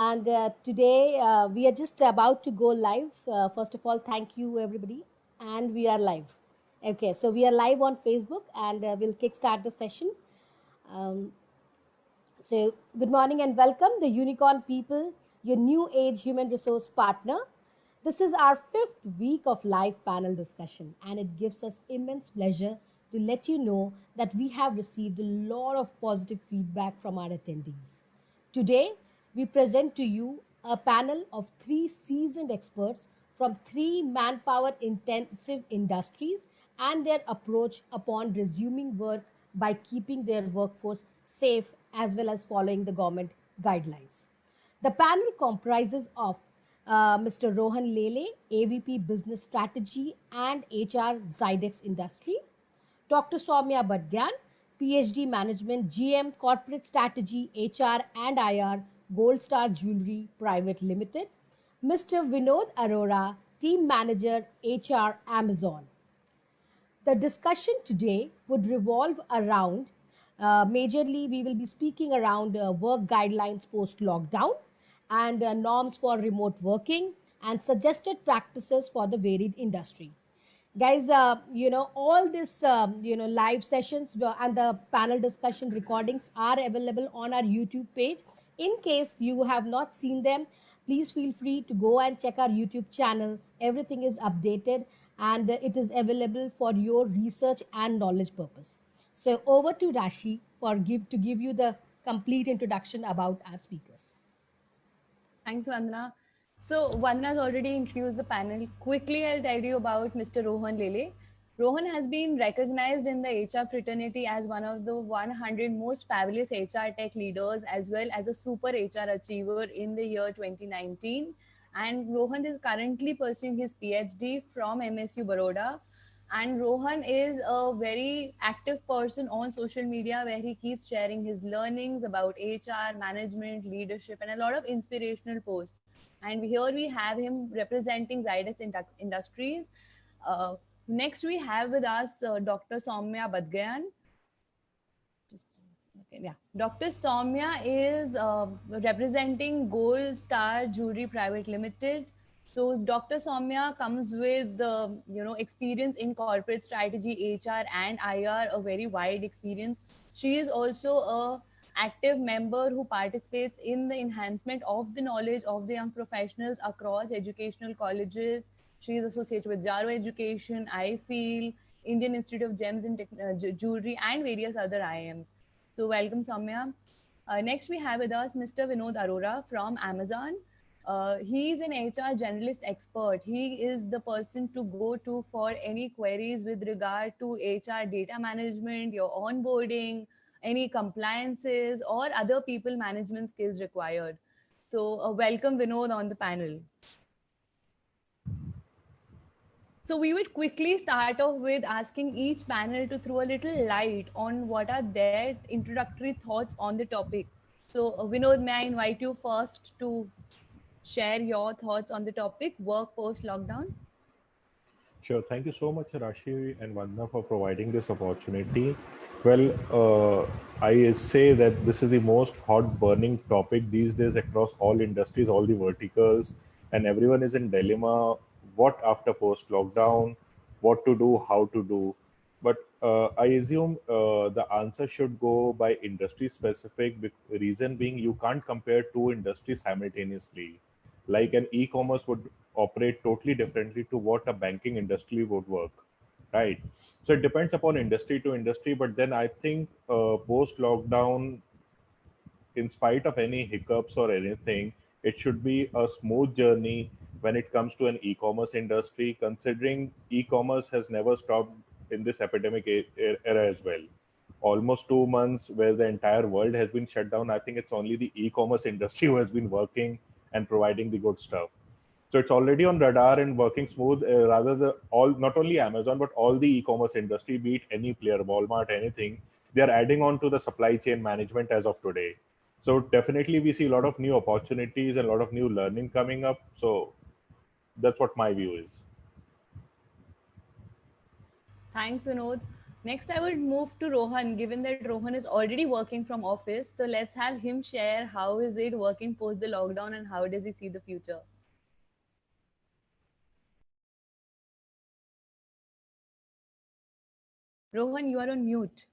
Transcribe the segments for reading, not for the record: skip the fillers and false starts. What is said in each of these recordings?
And today we are just about to go live. First of all, thank you everybody. And we are live. Okay, so we are live on Facebook and we'll kickstart the session. Um, so, good morning and welcome, the Unicorn People, your new age human resource partner. This is our fifth week of live panel discussion, and it gives us immense pleasure to let you know that we have received a lot of positive feedback from our attendees. Today, we present to you a panel of three seasoned experts from three manpower intensive industries and their approach upon resuming work by keeping their workforce safe as well as following the government guidelines. The panel comprises of Mr. Rohan Lele, AVP Business Strategy and HR Zydex Industry, Dr. Soumya Badgyan, PhD Management, GM Corporate Strategy, HR and IR, Gold Star Jewelry Private Limited, Mr. Vinod Arora, Team Manager, HR, Amazon. The discussion today would revolve around majorly, we will be speaking around work guidelines post lockdown and norms for remote working and suggested practices for the varied industry. Guys, all this live sessions and the panel discussion recordings are available on our YouTube page. In case you have not seen them, please feel free to go and check our YouTube channel. Everything is updated and it is available for your research and knowledge purpose. So over to Rashi to give you the complete introduction about our speakers. Thanks, Vandana. So, Vandana has already introduced the panel. Quickly, I'll tell you about Mr. Rohan Lele. Rohan has been recognized in the HR fraternity as one of the 100 most fabulous HR tech leaders, as well as a super HR achiever in the year 2019. And Rohan is currently pursuing his PhD from MSU Baroda. And Rohan is a very active person on social media where he keeps sharing his learnings about HR, management, leadership, and a lot of inspirational posts. And here we have him representing Zydex Industries. Next, we have with us Dr. Soumya Badgyan. Okay, yeah. Dr. Soumya is representing Gold Star Jewelry Private Limited. So Dr. Soumya comes with experience in corporate strategy, HR, and IR, a very wide experience. She is also a active member who participates in the enhancement of the knowledge of the young professionals across educational colleges. She is associated with Jaro Education, I Feel, Indian Institute of Gems and Jewelry, and various other IIMs. So welcome, Soumya. Next, we have with us Mr. Vinod Arora from Amazon. He is an HR generalist expert. He is the person to go to for any queries with regard to HR data management, your onboarding, any compliances, or other people management skills required. So, welcome, Vinod, on the panel. So we would quickly start off with asking each panel to throw a little light on what are their introductory thoughts on the topic. So Vinod, may I invite you first to share your thoughts on the topic, work post lockdown? Sure. Thank you so much, Rashi and Vandana, for providing this opportunity. Well, I say that this is the most hot burning topic these days across all industries, all the verticals, and everyone is in dilemma what after post lockdown, what to do, how to do. But I assume the answer should go by industry specific, reason being you can't compare two industries simultaneously. Like an e-commerce would operate totally differently to what a banking industry would work, right? So it depends upon industry to industry. But then I think post lockdown, in spite of any hiccups or anything, it should be a smooth journey when it comes to an e-commerce industry, considering e-commerce has never stopped in this epidemic era as well. Almost 2 months where the entire world has been shut down. I think it's only the e-commerce industry who has been working and providing the good stuff. So it's already on radar and working smooth. Rather, the all not only Amazon but all the e-commerce industry, be it any player, Walmart, anything, they are adding on to the supply chain management as of today. So definitely we see a lot of new opportunities and a lot of new learning coming up. So that's what my view is. Thanks, Vinod. Next, I would move to Rohan, given that Rohan is already working from office. So let's have him share how is it working post the lockdown and how does he see the future? Rohan, you are on mute.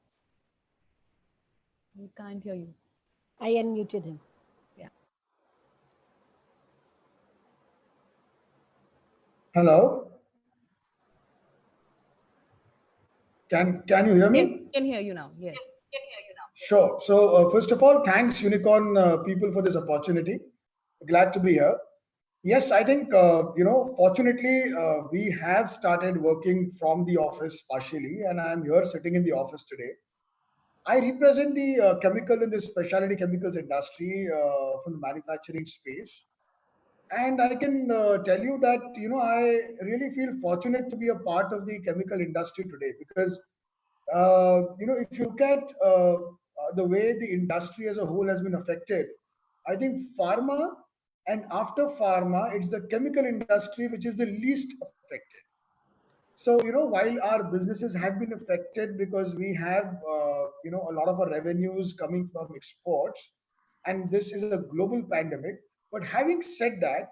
We can't hear you. I unmuted him. Yeah. Hello. Can you hear Yes, me? we can hear you now. Yes. Sure. So first of all, thanks Unicorn people for this opportunity. Glad to be here. Yes, I think fortunately we have started working from the office partially, and I'm here sitting in the office today. I represent the chemical in the specialty chemicals industry from the manufacturing space. And I can tell you that I really feel fortunate to be a part of the chemical industry today because if you look at the way the industry as a whole has been affected, I think pharma and after pharma, it's the chemical industry which is the least affected. So, while our businesses have been affected because we have, a lot of our revenues coming from exports, and this is a global pandemic. But having said that,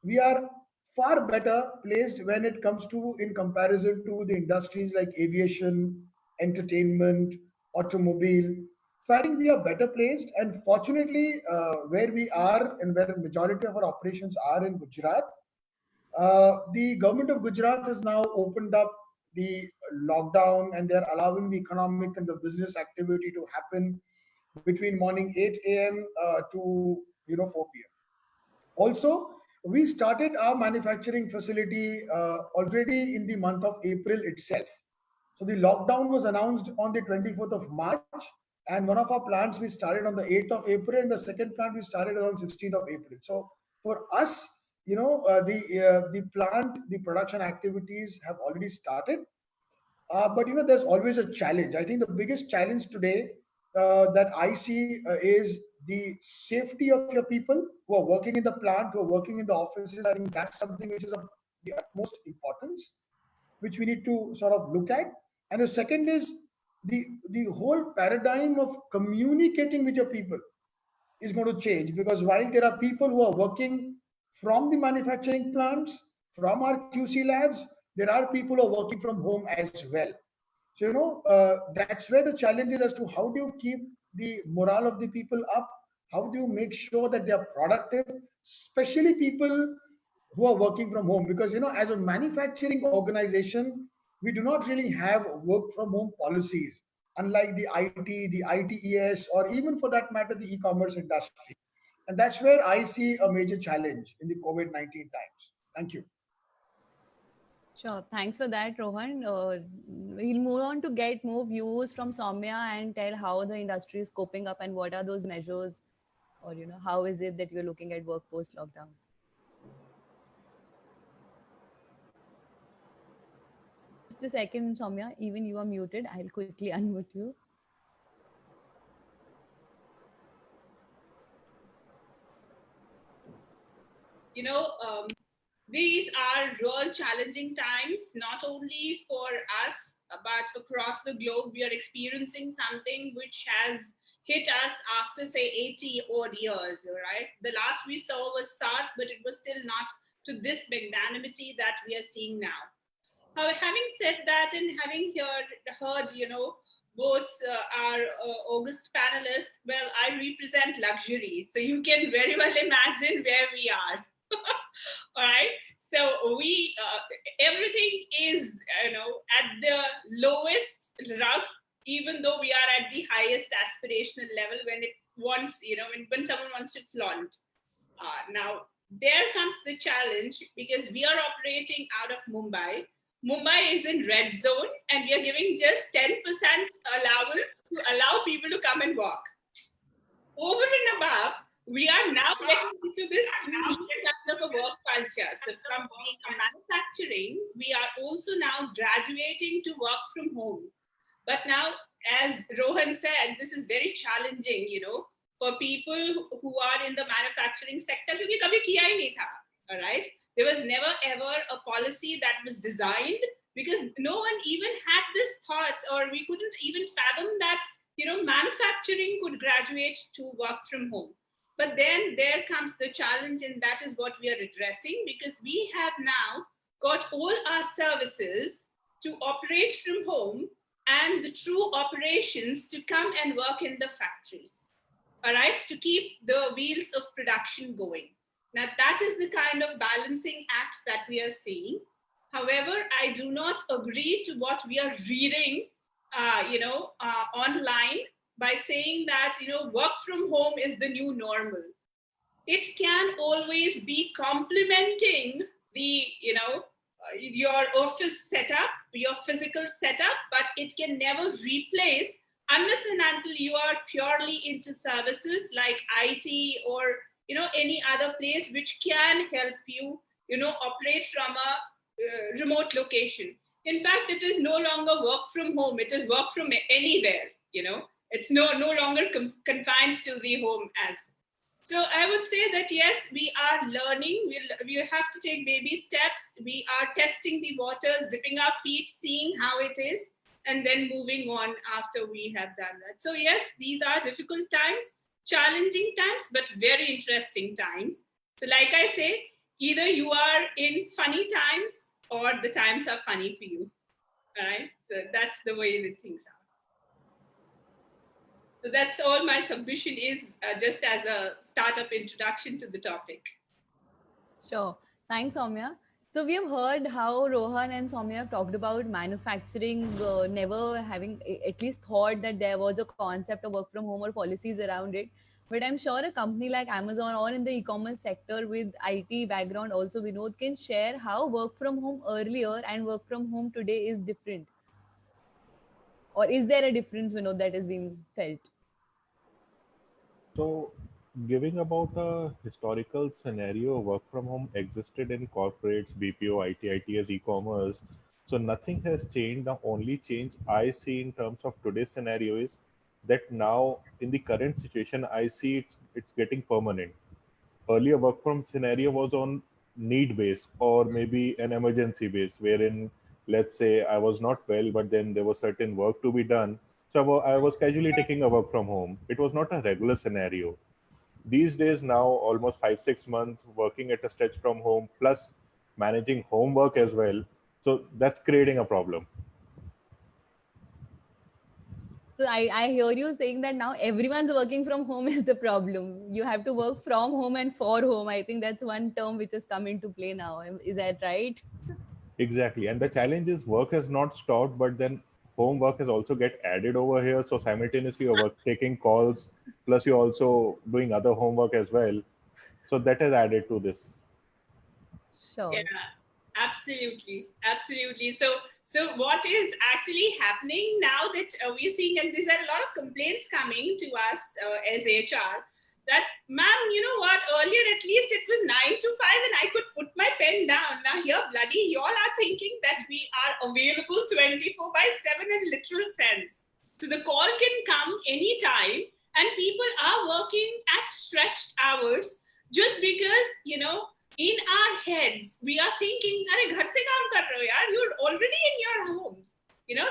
we are far better placed when it comes to, in comparison to the industries like aviation, entertainment, automobile. So I think we are better placed. And fortunately, where we are and where the majority of our operations are in Gujarat, the government of Gujarat has now opened up the lockdown and they're allowing the economic and the business activity to happen between morning 8 a.m. To 4 p.m. Also, we started our manufacturing facility already in the month of April itself. So the lockdown was announced on the 24th of March, and one of our plants we started on the 8th of April, and the second plant we started around 16th of April. So for us, the plant, the production activities have already started, but there's always a challenge. I think the biggest challenge today that I see is the safety of your people who are working in the plant, who are working in the offices. I think that's something which is of the utmost importance, which we need to sort of look at. And the second is the whole paradigm of communicating with your people is going to change, because while there are people who are working from the manufacturing plants, from our QC labs, there are people who are working from home as well. So, that's where the challenge is as to how do you keep the morale of the people up? How do you make sure that they are productive, especially people who are working from home? Because, as a manufacturing organization, we do not really have work from home policies, unlike the IT, the ITES, or even for that matter, the e-commerce industry. And that's where I see a major challenge in the COVID-19 times. Thank you. Sure. Thanks for that, Rohan. We'll move on to get more views from Soumya and tell how the industry is coping up and what are those measures, or how is it that you're looking at work post lockdown. Just a second, Soumya. Even you are muted. I'll quickly unmute you. These are real challenging times, not only for us, but across the globe. We are experiencing something which has hit us after, say, 80 odd years, right? The last we saw was SARS, but it was still not to this magnanimity that we are seeing now. Having said that, and having heard, both our August panelists, well, I represent luxury. So you can very well imagine where we are. All right. So we, everything is, at the lowest rung, even though we are at the highest aspirational level when it wants, when someone wants to flaunt. Now, there comes the challenge, because we are operating out of Mumbai. Mumbai is in red zone, and we are giving just 10% allowance to allow people to come and walk. Over and above, we are now getting into this kind of a work culture. So from being a manufacturing, we are also now graduating to work from home. But now, as Rohan said, this is very challenging, for people who are in the manufacturing sector, because kabhi kiya hi nahi tha, all right? There was never ever a policy that was designed because no one even had this thought, or we couldn't even fathom that, manufacturing could graduate to work from home. But then there comes the challenge, and that is what we are addressing, because we have now got all our services to operate from home and the true operations to come and work in the factories, all right, to keep the wheels of production going. Now, that is the kind of balancing act that we are seeing. However, I do not agree to what we are reading, online, by saying that, work from home is the new normal. It can always be complementing the, your office setup, your physical setup, but it can never replace, unless and until you are purely into services like IT, or any other place which can help you, operate from a remote location. In fact, it is no longer work from home, it is work from anywhere. It's no longer confined to the home. As so, I would say that yes, we are learning. We have to take baby steps. We are testing the waters, dipping our feet, seeing how it is, and then moving on after we have done that. So yes, these are difficult times, challenging times, but very interesting times. So like I say, either you are in funny times or the times are funny for you. All right. So that's the way the things are. So that's all my submission is, just as a startup introduction to the topic. Sure. Thanks, Soumya. So we have heard how Rohan and Soumya have talked about manufacturing never having at least thought that there was a concept of work from home or policies around it. But I'm sure a company like Amazon or in the e-commerce sector with IT background also, Vinod, can share how work from home earlier and work from home today is different. Or is there a difference, Vinod, that is being felt? So, giving about a historical scenario, work from home existed in corporates, BPO, IT, ITS, e-commerce. So nothing has changed. The only change I see in terms of today's scenario is that now in the current situation, I see it's getting permanent. Earlier, work from scenario was on need base or maybe an emergency base, wherein let's say I was not well, but then there was certain work to be done. So I was casually taking a work from home. It was not a regular scenario. These days now, almost 5-6 months working at a stretch from home, plus managing homework as well. So that's creating a problem. So I hear you saying that now everyone's working from home is the problem. You have to work from home and for home. I think that's one term which has come into play now. Is that right? Exactly. And the challenge is work has not stopped, but then homework has also get added over here. So simultaneously you're taking calls, plus you're also doing other homework as well. So that has added to this. Sure. Yeah, absolutely. So what is actually happening now that we're seeing, and these are a lot of complaints coming to us as HR, that, ma'am, you know what, earlier at least it was 9 to 5 and I could put my pen down. Now here, bloody, you all are thinking that we are available 24/7 in literal sense. So the call can come anytime, and people are working at stretched hours just because, in our heads, we are thinking, "Arey, ghar se kaam kar rahe ho yaar? You're already in your homes."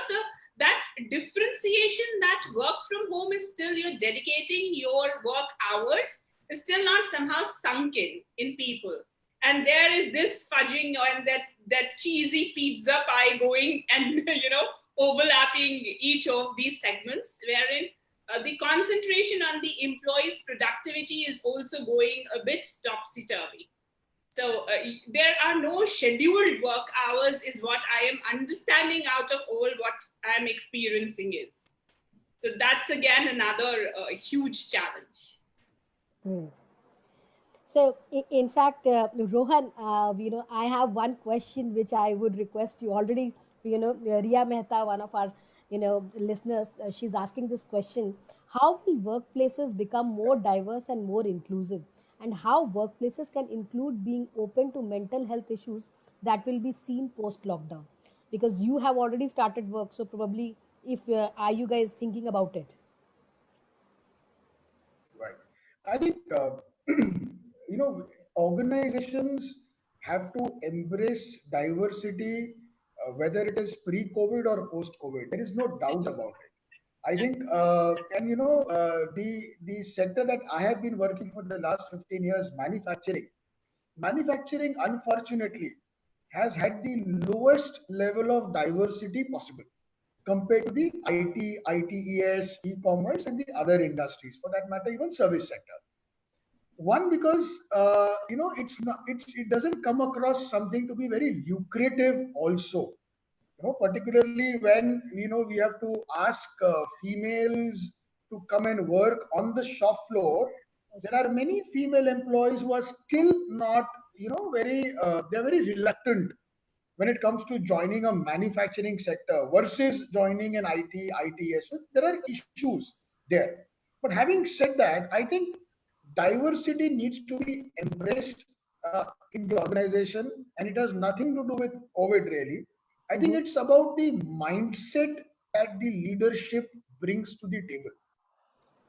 So that differentiation, that work from home is still, you're dedicating your work hours, is still not somehow sunk in people. And there is this fudging and that cheesy pizza pie going and, overlapping each of these segments, wherein the concentration on the employee's productivity is also going a bit topsy-turvy. So there are no scheduled work hours is what I am understanding out of all what I'm experiencing is. So that's again another huge challenge. So, in fact, Rohan, I have one question which I would request you already. Ria Mehta, one of our, listeners, she's asking this question: how will workplaces become more diverse and more inclusive, and how workplaces can include being open to mental health issues that will be seen post lockdown? Because you have already started work, so probably, if are you guys thinking about it? Right. I think, organizations have to embrace diversity whether it is pre-COVID or post-COVID. There is no doubt about it. I think, and the sector that I have been working for the last 15 years, manufacturing, unfortunately, has had the lowest level of diversity possible compared to the IT, ITES, e-commerce, and the other industries, for that matter, even service sector. One, because it doesn't come across something to be very lucrative also. Particularly when we have to ask females to come and work on the shop floor. There are many female employees who are still not very they're very reluctant when it comes to joining a manufacturing sector versus joining an ITS. So there are issues there. But having said that, I think diversity needs to be embraced in the organization, and it has nothing to do with COVID really. I think it's about the mindset that the leadership brings to the table.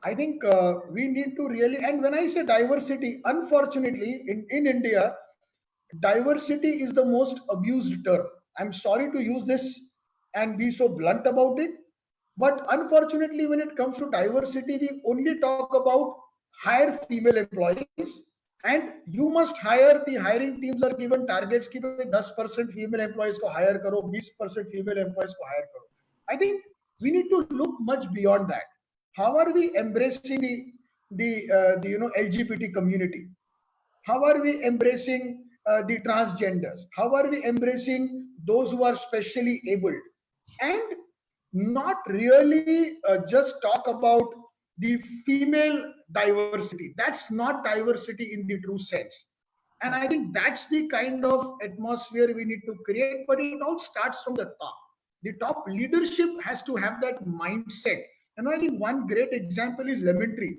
I think we need to really, and when I say diversity, unfortunately, in India, diversity is the most abused term. I'm sorry to use this and be so blunt about it. But unfortunately, when it comes to diversity, we only talk about hire female employees. And you must hire, the hiring teams are given targets कि 10% female employees को hire करो, 20% female employees को hire करो. I think we need to look much beyond that. How are we embracing the LGBT community? How are we embracing the transgenders? How are we embracing those who are specially abled? And not really just talk about the female diversity. That's not diversity in the true sense. And I think that's the kind of atmosphere we need to create, but it all starts from the top. The top leadership has to have that mindset. And I think one great example is Lemon Tree.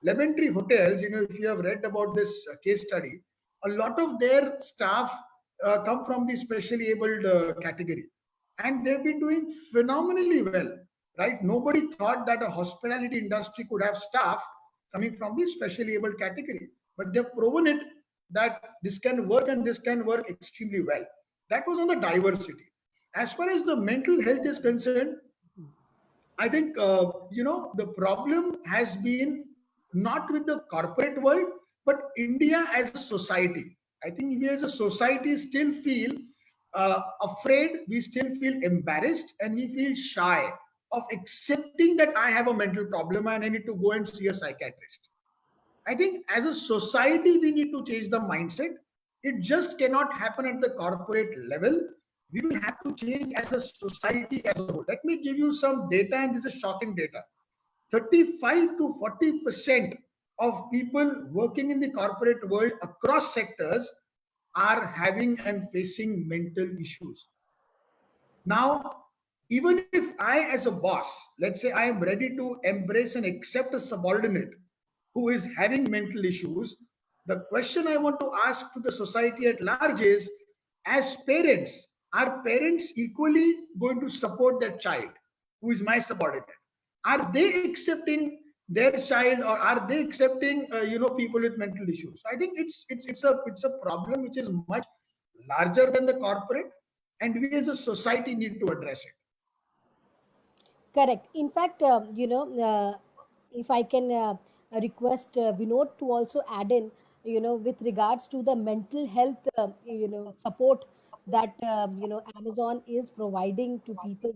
Lemon Tree Hotels, if you have read about this case study, a lot of their staff come from the specially abled category. And they've been doing phenomenally well, right? Nobody thought that a hospitality industry could have staff coming from the specially abled category. But they've proven it that this can work and this can work extremely well. That was on the diversity. As far as the mental health is concerned, I think, the problem has been not with the corporate world, but India as a society. I think we as a society still feel afraid, we still feel embarrassed, and we feel shy of accepting that I have a mental problem and I need to go and see a psychiatrist. I think as a society, we need to change the mindset. It just cannot happen at the corporate level. We will have to change as a society as a whole. Let me give you some data, and this is shocking data. 35 to 40% of people working in the corporate world across sectors are having and facing mental issues. Now, even if I, as a boss, let's say I am ready to embrace and accept a subordinate who is having mental issues, the question I want to ask to the society at large is, as parents, are parents equally going to support that child who is my subordinate? Are they accepting their child, or are they accepting people with mental issues? I think it's a problem which is much larger than the corporate, and we as a society need to address it. Correct. In fact, if I can request Vinod to also add in, with regards to the mental health, support that, Amazon is providing to people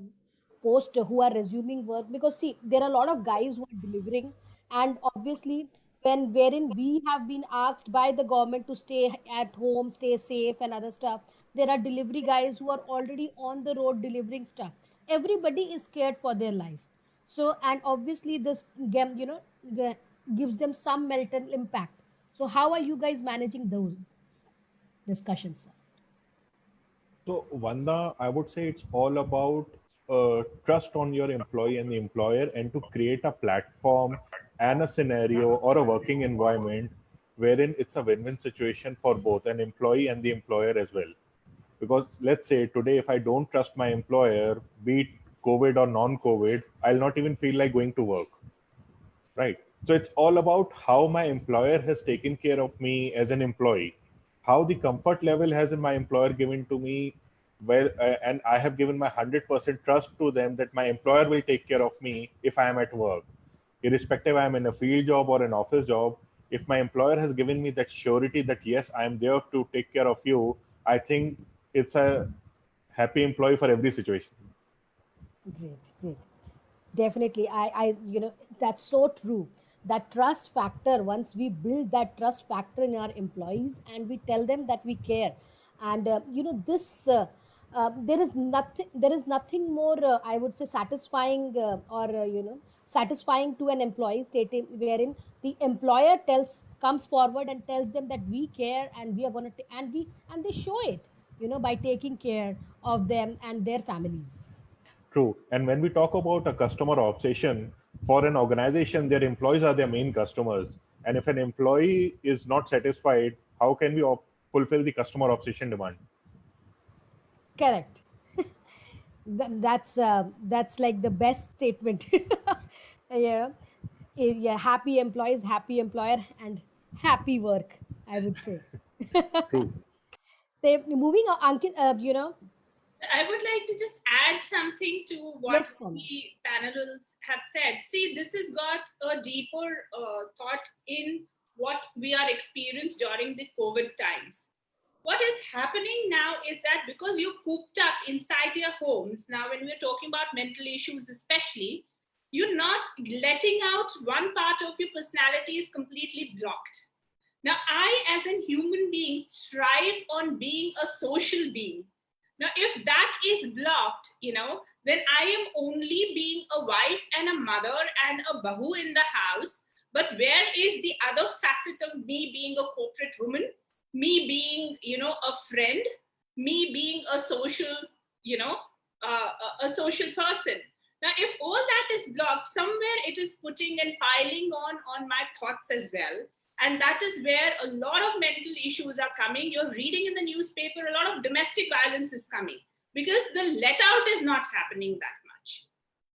post who are resuming work. Because see, there are a lot of guys who are delivering, and obviously, wherein we have been asked by the government to stay at home, stay safe, and other stuff, there are delivery guys who are already on the road delivering stuff. Everybody is scared for their life. So, and obviously this game, gives them some mental impact. So how are you guys managing those discussions, sir? So, Vanda, I would say it's all about trust on your employee and the employer, and to create a platform and a scenario or a working environment wherein it's a win-win situation for both an employee and the employer as well. Because let's say today, if I don't trust my employer, be it COVID or non-COVID, I'll not even feel like going to work, right? So it's all about how my employer has taken care of me as an employee, how the comfort level has my employer given to me and I have given my 100% trust to them that my employer will take care of me if I am at work, irrespective I am in a field job or an office job. If my employer has given me that surety that yes, I am there to take care of you, I think it's a happy employee for every situation. Great, great. Definitely. That's so true. That trust factor, once we build that trust factor in our employees and we tell them that we care. And, there is nothing more, I would say, satisfying satisfying to an employee stating wherein the employer comes forward and tells them that we care and we are going to, and they show it, by taking care of them and their families. True. And when we talk about a customer obsession, for an organization, their employees are their main customers. And if an employee is not satisfied, how can we fulfill the customer obsession demand? Correct. That's like the best statement. Yeah. Yeah, happy employees, happy employer, and happy work, I would say. True. Say, moving on, Ankit, I would like to just add something to what yes, Sonia. the panelists have said. See, this has got a deeper thought in what we are experienced during the COVID times. What is happening now is that because you're cooped up inside your homes, now when we're talking about mental issues especially, you're not letting out one part of your personality is completely blocked. Now, I, as a human being, thrive on being a social being. Now, if that is blocked, then I am only being a wife and a mother and a bahu in the house. But where is the other facet of me being a corporate woman, me being, a friend, me being a social, a social person? Now, if all that is blocked, somewhere it is putting and piling on my thoughts as well. And that is where a lot of mental issues are coming. You're reading in the newspaper, a lot of domestic violence is coming because the let out is not happening that much.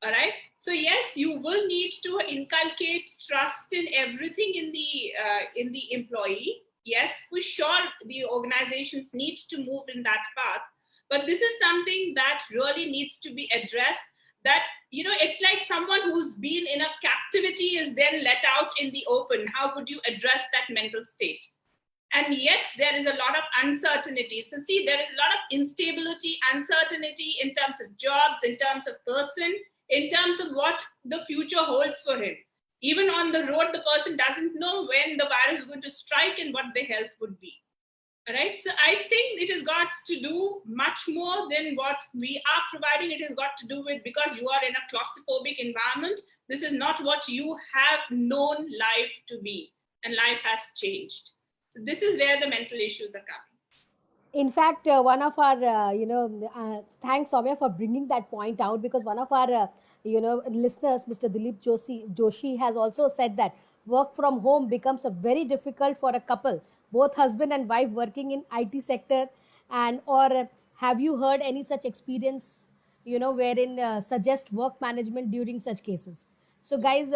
All right. So yes, you will need to inculcate trust in everything in the employee. Yes, for sure, the organizations need to move in that path. But this is something that really needs to be addressed. That, it's like someone who's been in a captivity is then let out in the open. How would you address that mental state? And yet there is a lot of uncertainty. So see, there is a lot of instability, uncertainty in terms of jobs, in terms of person, in terms of what the future holds for him. Even on the road, the person doesn't know when the virus is going to strike and what their health would be. All right. So I think it has got to do much more than what we are providing. It has got to do with, because you are in a claustrophobic environment, this is not what you have known life to be, and life has changed. So this is where the mental issues are coming. In fact, one of our, thanks, Soumya, for bringing that point out, because one of our, listeners, Mr. Dilip Joshi, has also said that work from home becomes a very difficult for a couple, both husband and wife working in IT sector, and or have you heard any such experience, wherein suggest work management during such cases? So, guys,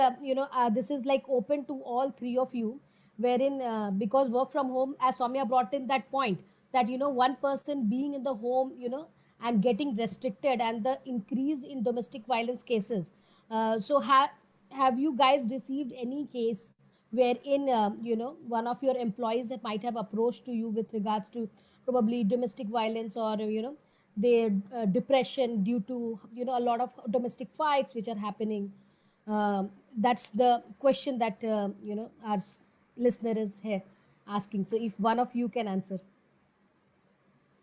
this is like open to all three of you, wherein because work from home, as Soumya brought in that point, that one person being in the home, and getting restricted, and the increase in domestic violence cases. So have you guys received any case wherein one of your employees that might have approached to you with regards to probably domestic violence, or their depression due to a lot of domestic fights which are happening? That's the question that our listener is here asking. So if one of you can answer.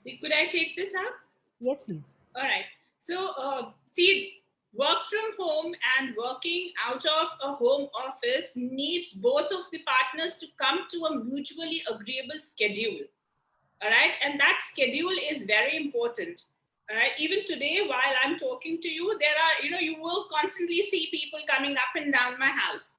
Could I take this up? Yes, please. All right. So, see, work from home and working out of a home office needs both of the partners to come to a mutually agreeable schedule. All right. And that schedule is very important. All right. Even today, while I'm talking to you, there are, you will constantly see people coming up and down my house.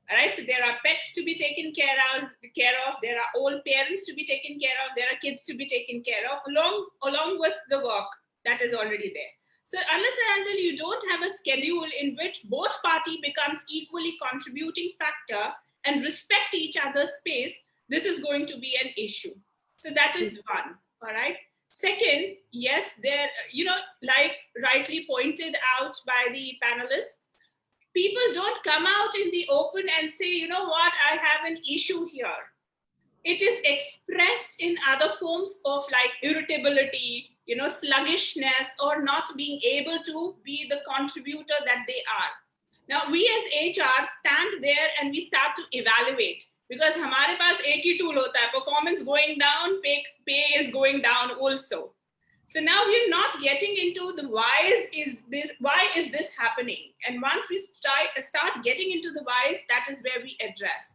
All right. So there are pets to be taken care of. There are old parents to be taken care of. There are kids to be taken care of, along with the work that is already there. So unless and until you don't have a schedule in which both party becomes equally contributing factor and respect each other's space, this is going to be an issue. So that is one. All right. Second, yes, there, like rightly pointed out by the panelists, people don't come out in the open and say, you know what, I have an issue here. It is expressed in other forms of like irritability, sluggishness, or not being able to be the contributor that they are. Now, we as HR stand there and we start to evaluate, because हमारे पास एक ही tool होता है, performance going down, pay is going down also. So now we're not getting into the why is this happening? And once we start getting into the whys, that is where we address.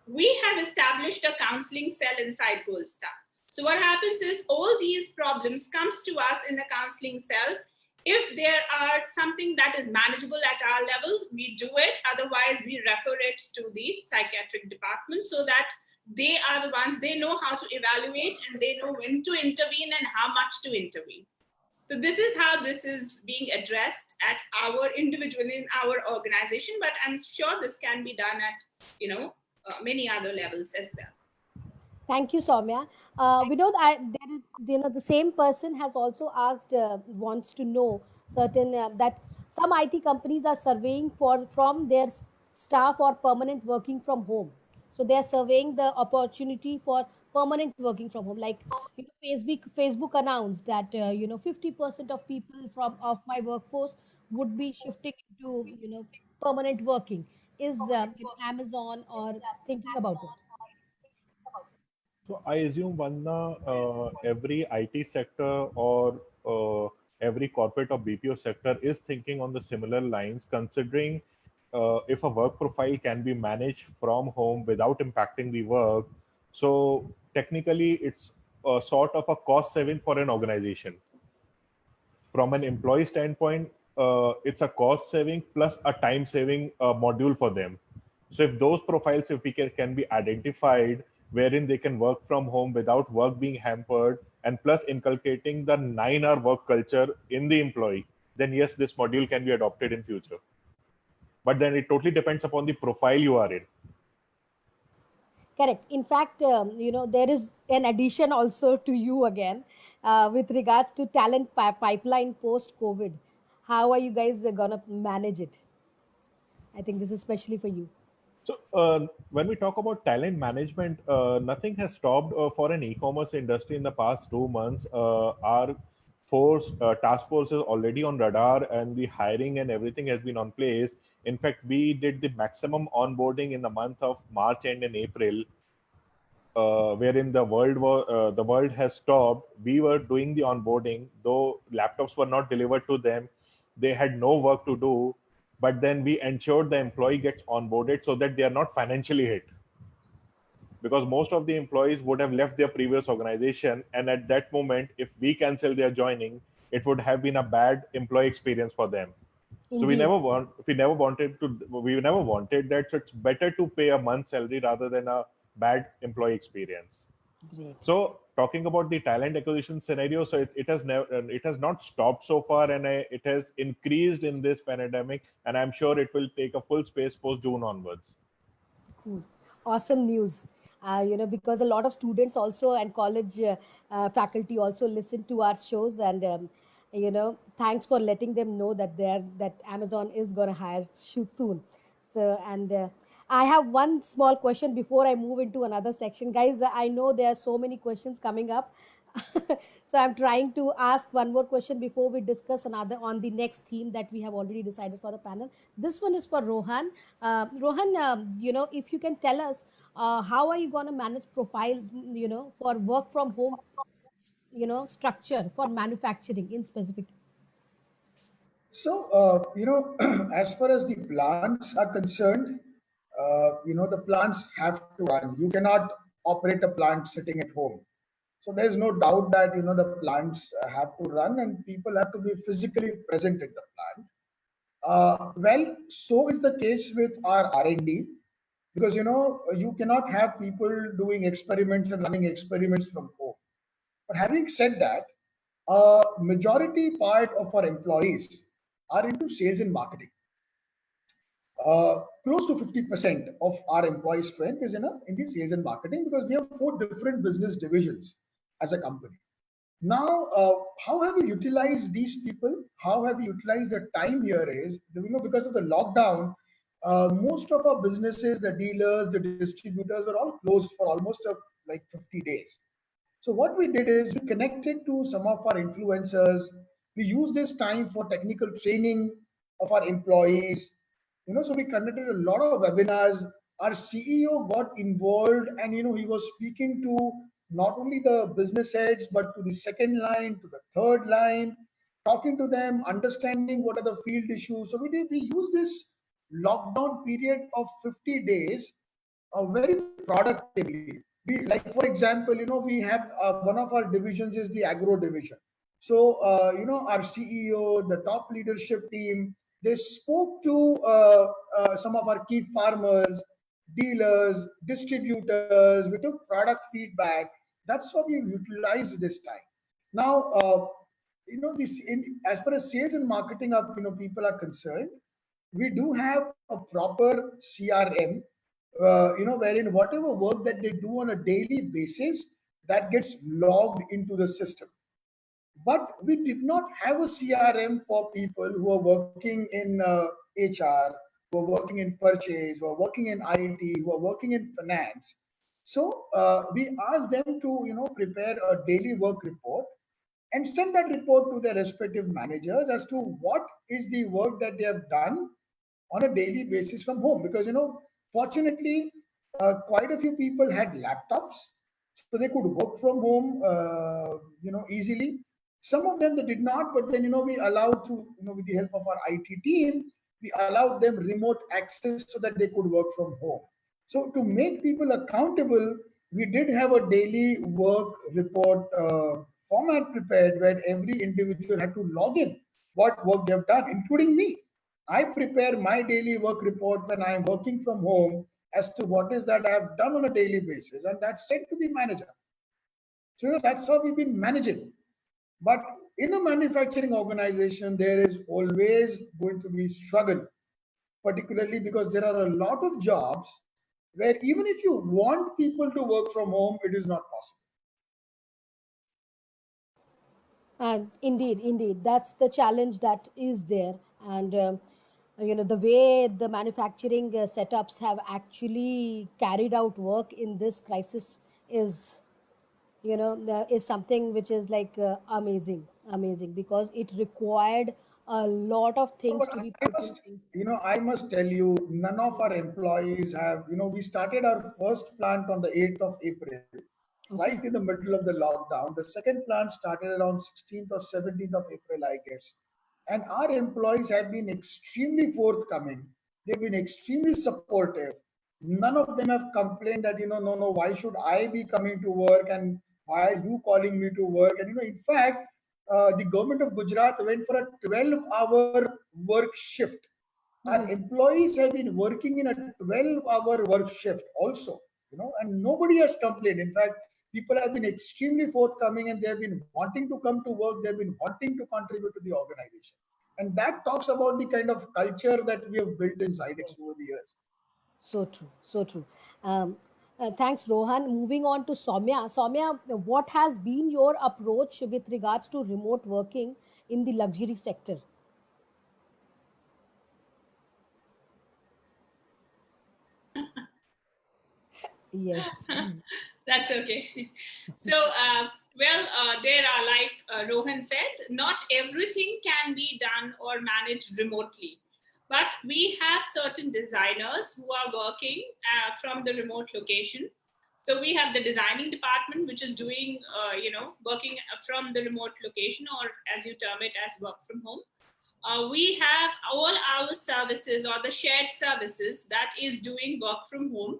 We have established a counseling cell inside Gold Star. So what happens is all these problems comes to us in the counseling cell. If there are something that is manageable at our level, we do it. Otherwise, we refer it to the psychiatric department so that they are the ones, they know how to evaluate and they know when to intervene and how much to intervene. So this is how this is being addressed at our individual, in our organization, but I'm sure this can be done at, many other levels as well. Thank you, Soumya. Vinod, the same person has also asked, wants to know certain that some IT companies are surveying from their staff or permanent working from home. So they are surveying the opportunity for permanent working from home. Like Facebook announced that 50% of people of my workforce would be shifting to permanent working. Is Amazon or thinking about it? So I assume, Vanna, every IT sector or every corporate or BPO sector is thinking on the similar lines, considering if a work profile can be managed from home without impacting the work. So technically, it's a sort of a cost saving for an organization. From an employee standpoint, it's a cost saving plus a time saving module for them. So if those profiles, if we can be identified, wherein they can work from home without work being hampered, and plus inculcating the 9-hour work culture in the employee, then yes, this module can be adopted in future. But then it totally depends upon the profile you are in. Correct. In fact, there is an addition also to you again with regards to talent pipeline post COVID. How are you guys gonna manage it? I think this is especially for you. So when we talk about talent management, nothing has stopped for an e-commerce industry in the past 2 months. Our task force is already on radar, and the hiring and everything has been on place. In fact, we did the maximum onboarding in the month of March and in April, wherein the world has stopped. We were doing the onboarding, though laptops were not delivered to them. They had no work to do, but then we ensured the employee gets onboarded so that they are not financially hit, because most of the employees would have left their previous organization, and at that moment, if we cancel their joining, it would have been a bad employee experience for them. So we Indeed. never wanted that. So it's better to pay a month's salary rather than a bad employee experience. Great. So talking about the talent acquisition scenario, so it has not stopped so far, and it has increased in this pandemic, and I'm sure it will take a full space post June onwards. Cool. Awesome news. Because a lot of students also and college faculty also listen to our shows, and thanks for letting them know that Amazon is going to hire soon. So, and I have one small question before I move into another section, guys. I know there are so many questions coming up. So I'm trying to ask one more question before we discuss another on the next theme that we have already decided for the panel. This one is for Rohan. Rohan, if you can tell us how are you going to manage profiles, for work from home, structure for manufacturing in specific. So, as far as the plants are concerned, the plants have to run. You cannot operate a plant sitting at home. So there's no doubt that, the plants have to run and people have to be physically present at the plant. Well, so is the case with our R&D, because, you cannot have people doing experiments and running experiments from home. But having said that, a majority part of our employees are into sales and marketing. Close to 50% of our employee strength is in the sales and marketing, because we have 4 different business divisions as a company. Now, how have we utilized these people? How have we utilized the time here is, because of the lockdown, most of our businesses, the dealers, the distributors were all closed for almost like 50 days. So what we did is we connected to some of our influencers. We used this time for technical training of our employees. So we conducted a lot of webinars. Our CEO got involved, and he was speaking to not only the business heads but to the second line, to the third line, talking to them, understanding what are the field issues. So we used this lockdown period of 50 days very productively. We, like for example, we have one of our divisions is the agro division. So our CEO, the top leadership team, they spoke to some of our key farmers, dealers, distributors. We took product feedback. That's how we utilized this time. Now, as far as sales and marketing up, people are concerned, we do have a proper CRM, wherein whatever work that they do on a daily basis, that gets logged into the system. But we did not have a CRM for people who are working in HR, who are working in purchase, who are working in IT, who are working in finance. So we asked them to, prepare a daily work report and send that report to their respective managers as to what is the work that they have done on a daily basis from home. Because fortunately, quite a few people had laptops, so they could work from home easily. Some of them they did not, but then we allowed through, with the help of our IT team, we allowed them remote access so that they could work from home. So to make people accountable, we did have a daily work report format prepared where every individual had to log in what work they have done, including me. I prepare my daily work report when I am working from home as to what is that I have done on a daily basis, and that's sent to the manager. So that's how we've been managing. But in a manufacturing organization, there is always going to be struggle, particularly because there are a lot of jobs where even if you want people to work from home, it is not possible. And indeed, that's the challenge that is there. And the way the manufacturing setups have actually carried out work in this crisis is, is something which is like amazing, because it required a lot of things But to be I put must, in. I must tell you, none of our employees have, we started our first plant on the 8th of April, right Okay. in the middle of the lockdown. The second plant started around 16th or 17th of April, I guess. And our employees have been extremely forthcoming. They've been extremely supportive. None of them have complained that, no, why should I be coming to work and why are you calling me to work? And, in fact, the government of Gujarat went for a 12-hour work shift. Our Mhm. employees have been working in a 12-hour work shift also, and nobody has complained. In fact, people have been extremely forthcoming and they have been wanting to come to work. They've been wanting to contribute to the organization. And that talks about the kind of culture that we have built inside it over the years. So true, so true. Thanks, Rohan. Moving on to Soumya. Soumya, what has been your approach with regards to remote working in the luxury sector? Yes. That's okay. So, there are, like Rohan said, not everything can be done or managed remotely. But we have certain designers who are working from the remote location. So we have the designing department, which is doing, working from the remote location, or as you term it, as work from home. We have all our services or the shared services that is doing work from home.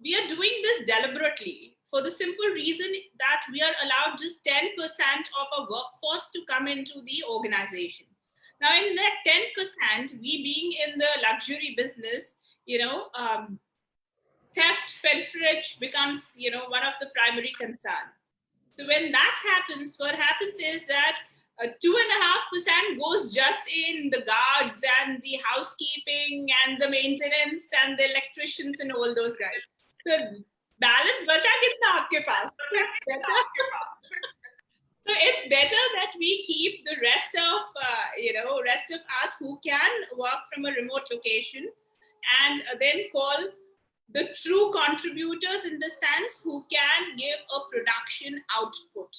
We are doing this deliberately for the simple reason that we are allowed just 10% of our workforce to come into the organization. Now, in that 10%, we being in the luxury business, theft, pilferage becomes, one of the primary concern. So when that happens, what happens is that 2.5% goes just in the guards and the housekeeping and the maintenance and the electricians and all those guys. So balance बचा कितना आपके पास? That's better. So it better that we keep the rest of rest of us who can work from a remote location, and then call the true contributors in the sense who can give a production output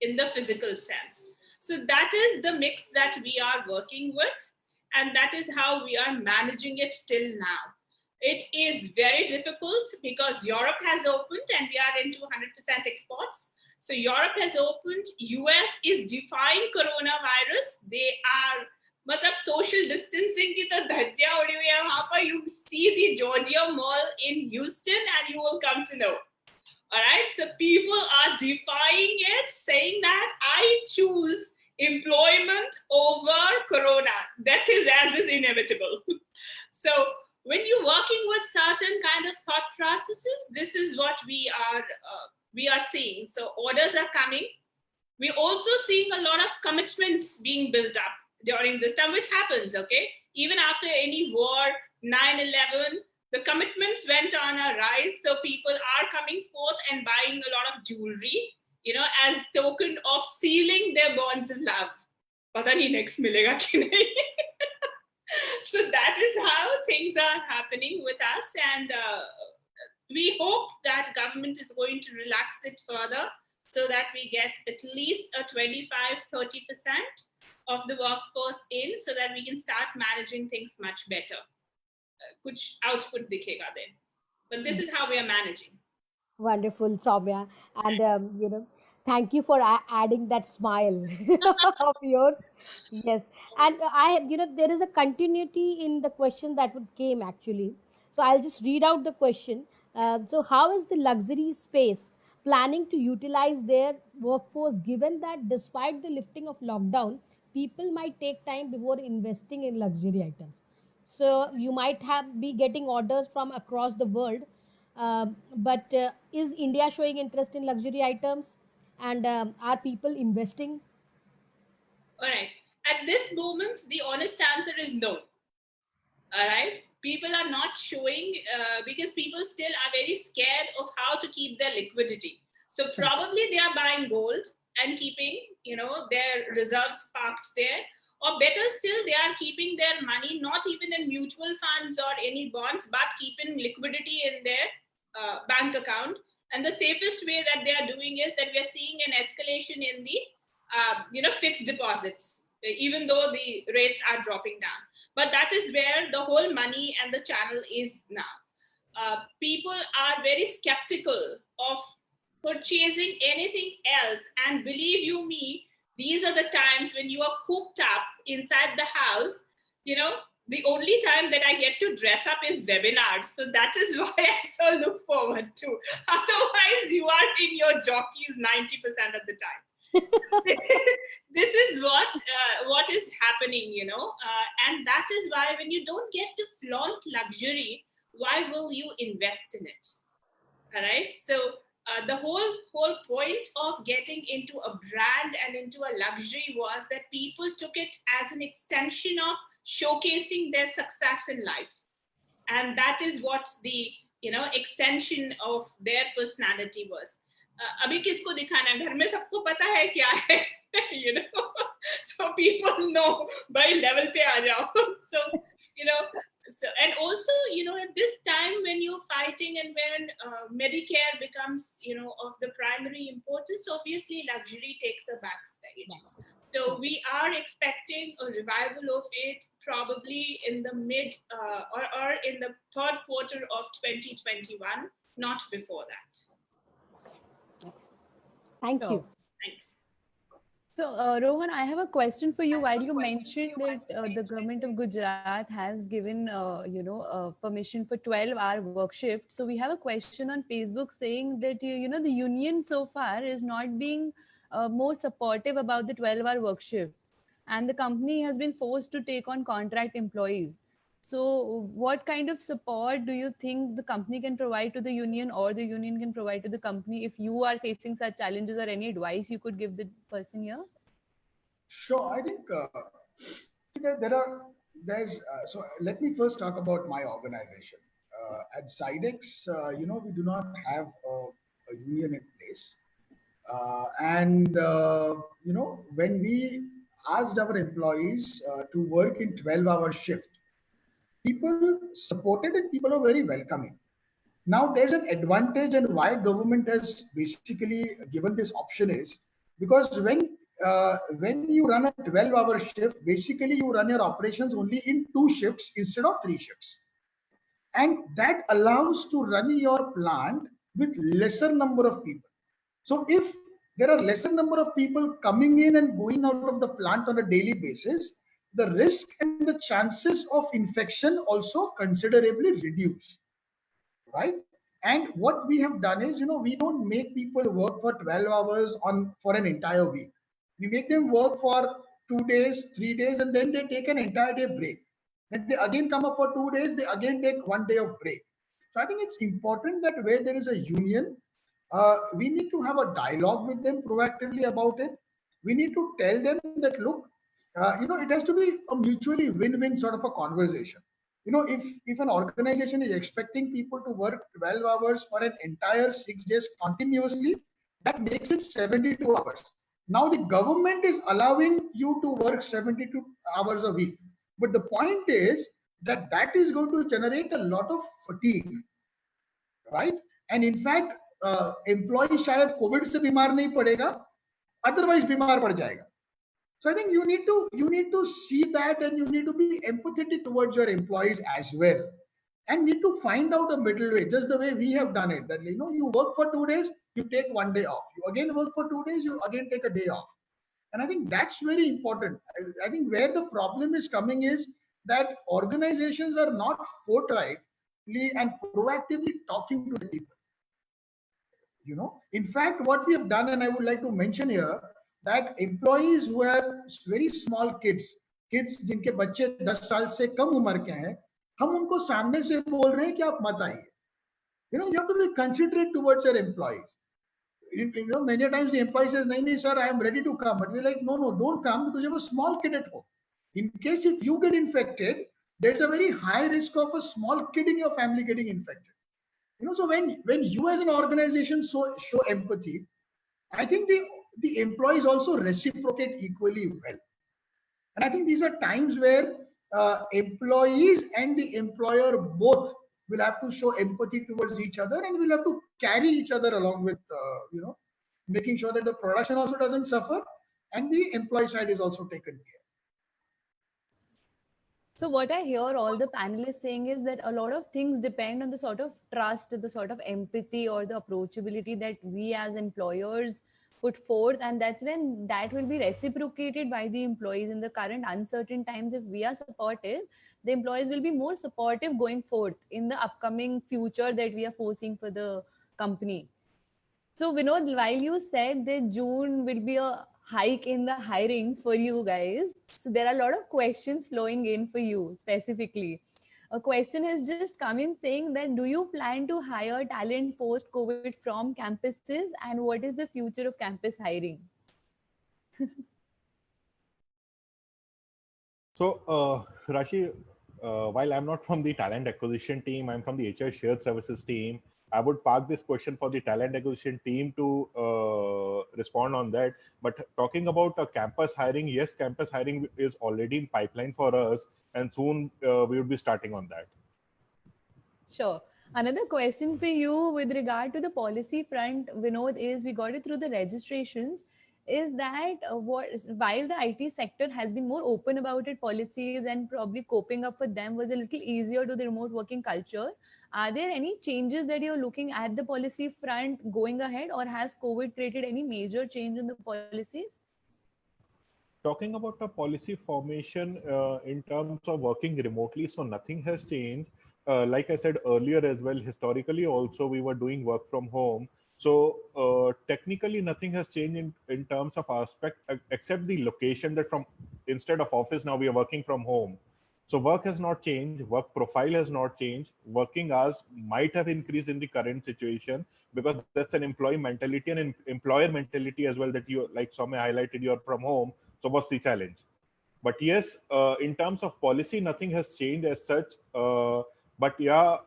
in the physical sense. So that is the mix that we are working with, and that is how we are managing it till now. It is very difficult because Europe has opened and we are into 100% exports. So Europe has opened, US is defying coronavirus. They are, matlab social distancing की तो धज्जियां उड़ी हुई है वहां पर. You see the Georgia Mall in Houston and you will come to know. All right, so people are defying it, saying that I choose employment over corona. Death is as is inevitable. So when you're working with certain kind of thought processes, this is what we are seeing. So orders are coming. We're also seeing a lot of commitments being built up during this time, which happens, okay? Even after any war, 9/11, the commitments went on a rise. So people are coming forth and buying a lot of jewelry, as token of sealing their bonds of love. Pata nahi next milega ki nahi. So that is how things are happening with us. And we hope that government is going to relax it further so that we get at least a 25-30% of the workforce in, so that we can start managing things much better. Kuch output dikhega then. But this is how we are managing. Wonderful, Soumya. And, thank you for adding that smile of yours. Yes. And there is a continuity in the question that would came actually. So I'll just read out the question. So how is the luxury space planning to utilize their workforce, given that despite the lifting of lockdown, people might take time before investing in luxury items? So you might be getting orders from across the world, but is India showing interest in luxury items, and are people investing? All right. At this moment, the honest answer is no. All right. People are not showing because people still are very scared of how to keep their liquidity. So probably they are buying gold and keeping, their reserves parked there. Or better still, they are keeping their money not even in mutual funds or any bonds, but keeping liquidity in their bank account. And the safest way that they are doing is that we are seeing an escalation in the fixed deposits, even though the rates are dropping down. But that is where the whole money and the channel is now. People are very skeptical of purchasing anything else. And believe you me, these are the times when you are cooped up inside the house. The only time that I get to dress up is webinars. So that is why I so look forward to. Otherwise, you are in your jockeys 90% of the time. This is what is happening, and that is why when you don't get to flaunt luxury, why will you invest in it? All right. So the whole point of getting into a brand and into a luxury was that people took it as an extension of showcasing their success in life, and that is what the extension of their personality was. अभी किसको दिखाना है, घर में सबको पता है क्या है. So people know by level पे आ जाओ. So and also at this time when you're fighting and when Medicare becomes of the primary importance, obviously luxury takes a backstage. Yes. So we are expecting a revival of it probably in the mid or in the third quarter of 2021, not before that. Thank you. Thanks. So, Rohan, I have a question for you. While you mentioned that the government of Gujarat has given, permission for 12-hour work shift. So we have a question on Facebook saying that, the union so far is not being more supportive about the 12-hour work shift. And the company has been forced to take on contract employees. So what kind of support do you think the company can provide to the union, or the union can provide to the company if you are facing such challenges, or any advice you could give the person here? Sure. I think so let me first talk about my organization. At Zydex, we do not have a union in place. And when we asked our employees to work in 12-hour shift, people supported and people are very welcoming. Now there's an advantage, and why government has basically given this option is because when you run a 12-hour shift, basically you run your operations only in 2 shifts instead of 3 shifts, and that allows to run your plant with lesser number of people. So if there are lesser number of people coming in and going out of the plant on a daily basis, the risk and the chances of infection also considerably reduce, right? And what we have done is, we don't make people work for 12 hours on for an entire week. We make them work for 2 days, 3 days, and then they take an entire day break. Then they again come up for 2 days, they again take one day of break. So I think it's important that where there is a union, we need to have a dialogue with them proactively about it. We need to tell them that, look, it has to be a mutually win-win sort of a conversation. If an organization is expecting people to work 12 hours for an entire 6 days continuously, that makes it 72 hours. Now the government is allowing you to work 72 hours a week, but the point is that that is going to generate a lot of fatigue, right? And in fact, employee शायद Covid से बीमार नहीं पड़ेगा, otherwise बीमार पड़ जाएगा. So I think you need to see that, and you need to be empathetic towards your employees as well, and need to find out a middle way, just the way we have done it. That you work for 2 days, you take one day off. You again work for 2 days, you again take a day off. And I think that's very important. I think where the problem is coming is that organizations are not forthrightly and proactively talking to the people. In fact, what we have done, and I would like to mention here, that employees who have very small kids जिनके बच्चे 10 साल से कम उम्र के हैं, हम उनको सामने से बोल रहे हैं कि आप मत आइए. You have to be considerate towards your employees. Many times the employee says, "No, sir, I am ready to come," but we're like, "No, don't come because you have a small kid at home. In case if you get infected, there's a very high risk of a small kid in your family getting infected." So when you as an organization show empathy, I think the employees also reciprocate equally well. And I think these are times where employees and the employer both will have to show empathy towards each other, and will have to carry each other along with making sure that the production also doesn't suffer and the employee side is also taken care. So what I hear all the panelists saying is that a lot of things depend on the sort of trust, the sort of empathy or the approachability that we as employers put forth, and that's when that will be reciprocated by the employees in the current uncertain times. If we are supportive, the employees will be more supportive going forth in the upcoming future that we are foreseeing for the company. So Vinod, while you said that June will be a hike in the hiring for you guys, so there are a lot of questions flowing in for you specifically. A question has just come in saying that, do you plan to hire talent post COVID from campuses, and what is the future of campus hiring? So, Rashi, while I'm not from the talent acquisition team, I'm from the HR shared services team. I would park this question for the talent acquisition team to respond on that. But talking about campus hiring, yes, campus hiring is already in pipeline for us, and soon we will be starting on that. Sure. Another question for you with regard to the policy front, Vinod, is we got it through the registrations. Is that while the IT sector has been more open about its policies and probably coping up with them was a little easier to the remote working culture, are there any changes that you're looking at the policy front going ahead, or has COVID created any major change in the policies? Talking about the policy formation in terms of working remotely, so nothing has changed. Like I said earlier as well, historically also we were doing work from home. So technically nothing has changed in terms of aspect except the location, that from instead of office now we are working from home. So work has not changed, work profile has not changed. Working hours might have increased in the current situation because that's an employee mentality and employer mentality as well, that you, like Soumya highlighted, you're from home. So what's the challenge? But yes, in terms of policy, nothing has changed as such. But yeah,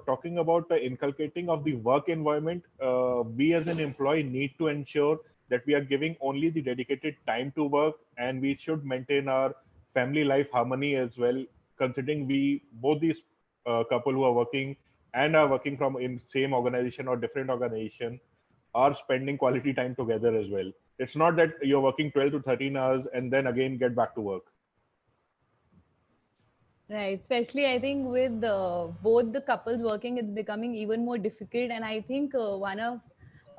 talking about the inculcating of the work environment, we as an employee need to ensure that we are giving only the dedicated time to work, and we should maintain our family life harmony as well, considering we both these couple who are working and are working from in same organization or different organization are spending quality time together as well. It's not that you're working 12 to 13 hours and then again get back to work. Right, especially I think with both the couples working, it's becoming even more difficult. And I think one of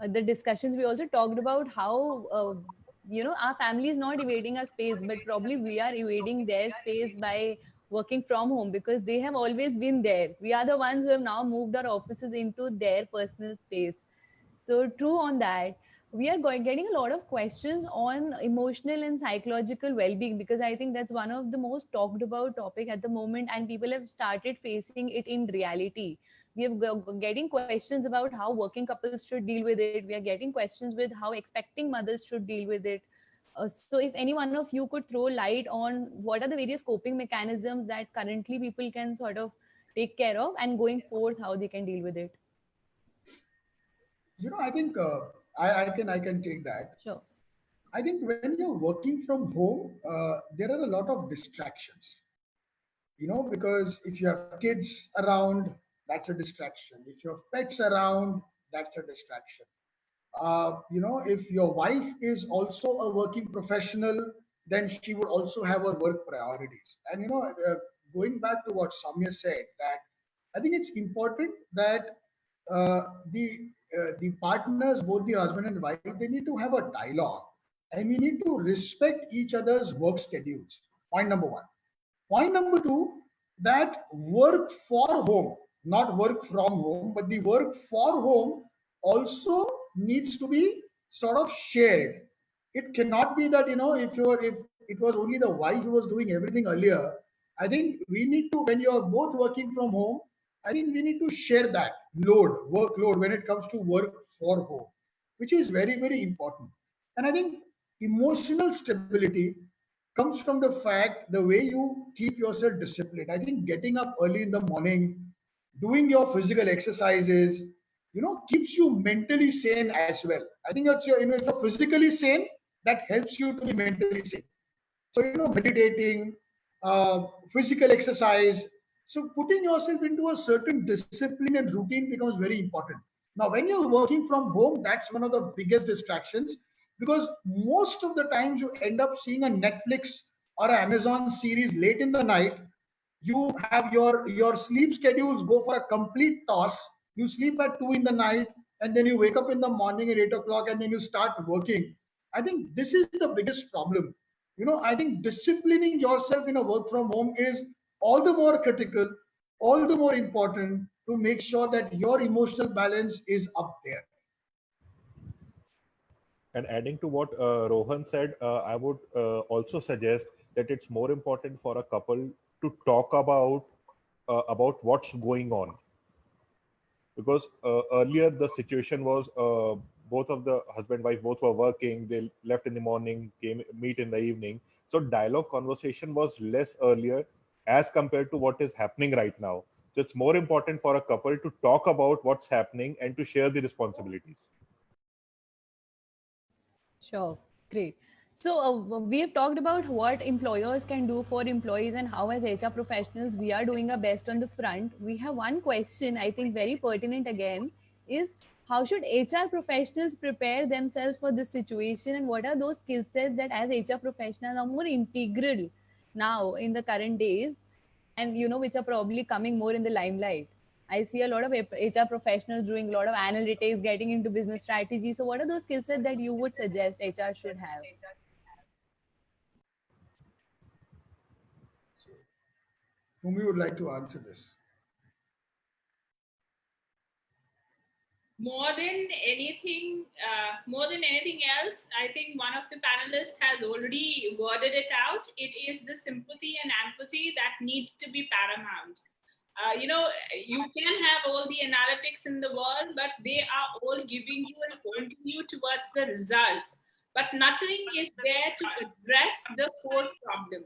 the discussions we also talked about how our family is not evading our space, but probably we are evading their space by working from home because they have always been there. We are the ones who have now moved our offices into their personal space. So true on that. We are getting a lot of questions on emotional and psychological well-being because I think that's one of the most talked about topic at the moment, and people have started facing it in reality. We are getting questions about how working couples should deal with it. We are getting questions with how expecting mothers should deal with it. So if any one of you could throw light on what are the various coping mechanisms that currently people can sort of take care of, and going forth how they can deal with it. I think I can take that. Sure. I think when you're working from home, there are a lot of distractions. Because if you have kids around, that's a distraction. If you have pets around, that's a distraction. If your wife is also a working professional, then she would also have her work priorities. And going back to what Samya said, that I think it's important that uh, the the partners, both the husband and wife, they need to have a dialogue, and we need to respect each other's work schedules. Point number one. Point number two, that work for home, not work from home, but the work for home also needs to be sort of shared. It cannot be that, if it was only the wife who was doing everything earlier. I think we need to, when you're both working from home, I think we need to share that workload when it comes to work for home, which is very, very important. And I think emotional stability comes from the fact the way you keep yourself disciplined. I think getting up early in the morning, doing your physical exercises, keeps you mentally sane as well. I think if you're physically sane, that helps you to be mentally sane. So, meditating, physical exercise. So, putting yourself into a certain discipline and routine becomes very important. Now, when you're working from home, that's one of the biggest distractions because most of the times you end up seeing a Netflix or an Amazon series late in the night. You have your sleep schedules go for a complete toss. You sleep at 2 in the night, and then you wake up in the morning at 8 o'clock, and then you start working. I think this is the biggest problem. I think disciplining yourself in a work from home is all the more critical, all the more important to make sure that your emotional balance is up there. And adding to what Rohan said, I would also suggest that it's more important for a couple to talk about what's going on, because earlier the situation was both of the husband wife both were working. They left in the morning, came meet in the evening. So dialogue conversation was less earlier as compared to what is happening right now. So it's more important for a couple to talk about what's happening and to share the responsibilities. Sure, great. So we have talked about what employers can do for employees and how as HR professionals we are doing our best on the front. We have one question I think very pertinent again is how should HR professionals prepare themselves for this situation, and what are those skill sets that as HR professionals are more integral now in the current days, and which are probably coming more in the limelight. I see a lot of HR professionals doing a lot of analytics, getting into business strategy. So, what are those skill sets that you would suggest HR should have? So, whom you would like to answer this? More than anything else, I think one of the panelists has already worded it out. It is the sympathy and empathy that needs to be paramount. You can have all the analytics in the world, but they are all giving you and pointing you towards the result. But nothing is there to address the core problem.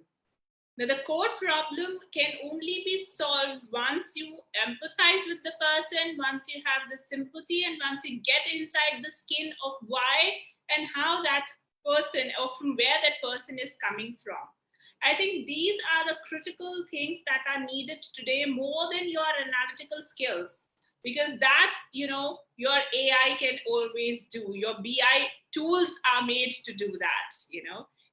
Now, the core problem can only be solved once you empathize with the person, once you have the sympathy, and once you get inside the skin of why and how that person or from where that person is coming from. I think these are the critical things that are needed today more than your analytical skills, because that, your AI can always do. Your BI tools are made to do that.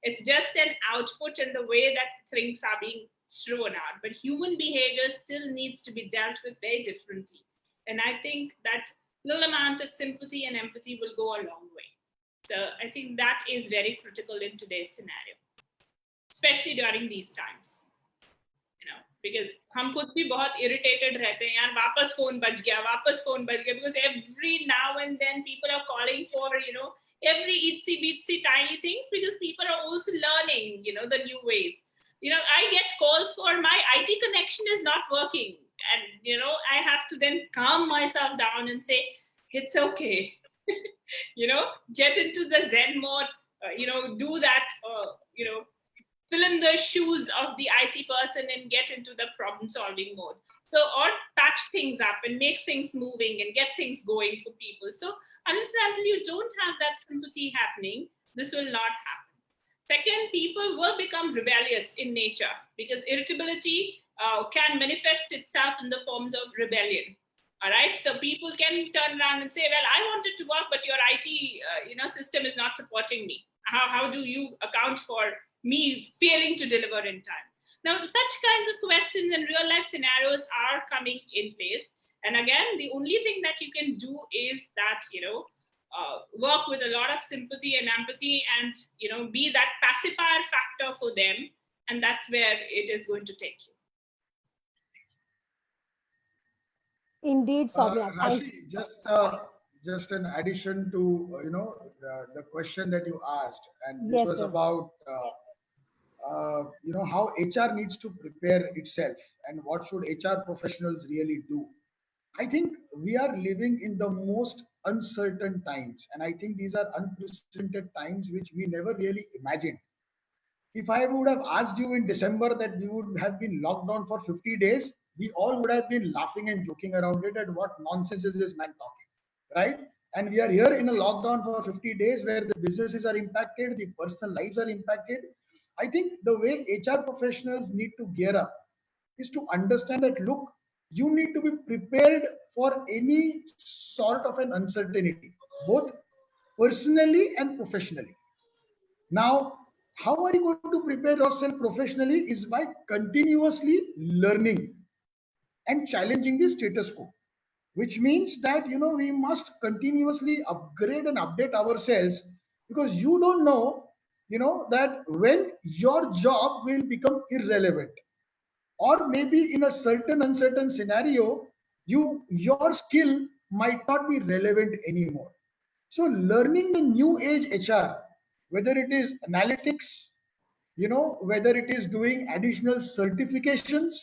It's just an output in the way that things are being thrown out. But human behavior still needs to be dealt with very differently. And I think that little amount of sympathy and empathy will go a long way. So I think that is very critical in today's scenario, especially during these times. Because हम खुद भी बहुत irritated रहते हैं यार, वापस phone बज गया, because every now and then people are calling for, every itsy bitsy tiny things, because people are also learning, the new ways. I get calls for my IT connection is not working. And, I have to then calm myself down and say, it's okay. Get into the Zen mode, do that, fill in the shoes of the IT person and get into the problem solving mode. So, or patch things up and make things moving and get things going for people. So, until you don't have that sympathy happening, this will not happen. Second, people will become rebellious in nature, because irritability can manifest itself in the forms of rebellion. All right, so people can turn around and say, well, I wanted to work, but your IT system is not supporting me. How do you account for me failing to deliver in time? Now, such kinds of questions and real life scenarios are coming in place. And again, the only thing that you can do is that, work with a lot of sympathy and empathy and, be that pacifier factor for them. And that's where it is going to take you. Indeed, Soumya. Rashi, just an addition to the question that you asked, and this Yes, was sir. about how HR needs to prepare itself and what should HR professionals really do. I think we are living in the most uncertain times, and I think these are unprecedented times which we never really imagined. If I would have asked you in December that we would have been locked down for 50 days, we all would have been laughing and joking around it at what nonsense is this man talking, right? And we are here in a lockdown for 50 days where the businesses are impacted, the personal lives are impacted. I think the way HR professionals need to gear up is to understand that, look, you need to be prepared for any sort of an uncertainty, both personally and professionally. Now, how are you going to prepare yourself professionally is by continuously learning and challenging the status quo, which means that we must continuously upgrade and update ourselves, because you don't know that when your job will become irrelevant, or maybe in a certain uncertain scenario your skill might not be relevant anymore. So learning the new age HR, whether it is analytics, whether it is doing additional certifications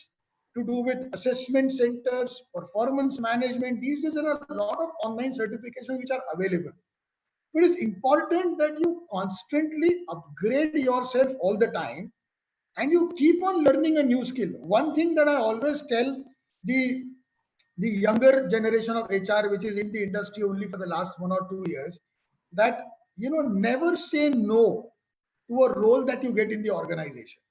to do with assessment centers, performance management, these days there are a lot of online certifications which are available. It is important that you constantly upgrade yourself all the time and you keep on learning a new skill. One thing that I always tell the the younger generation of HR, which is in the industry only for the last 1 or 2 years, that never say no to a role that you get in the organization.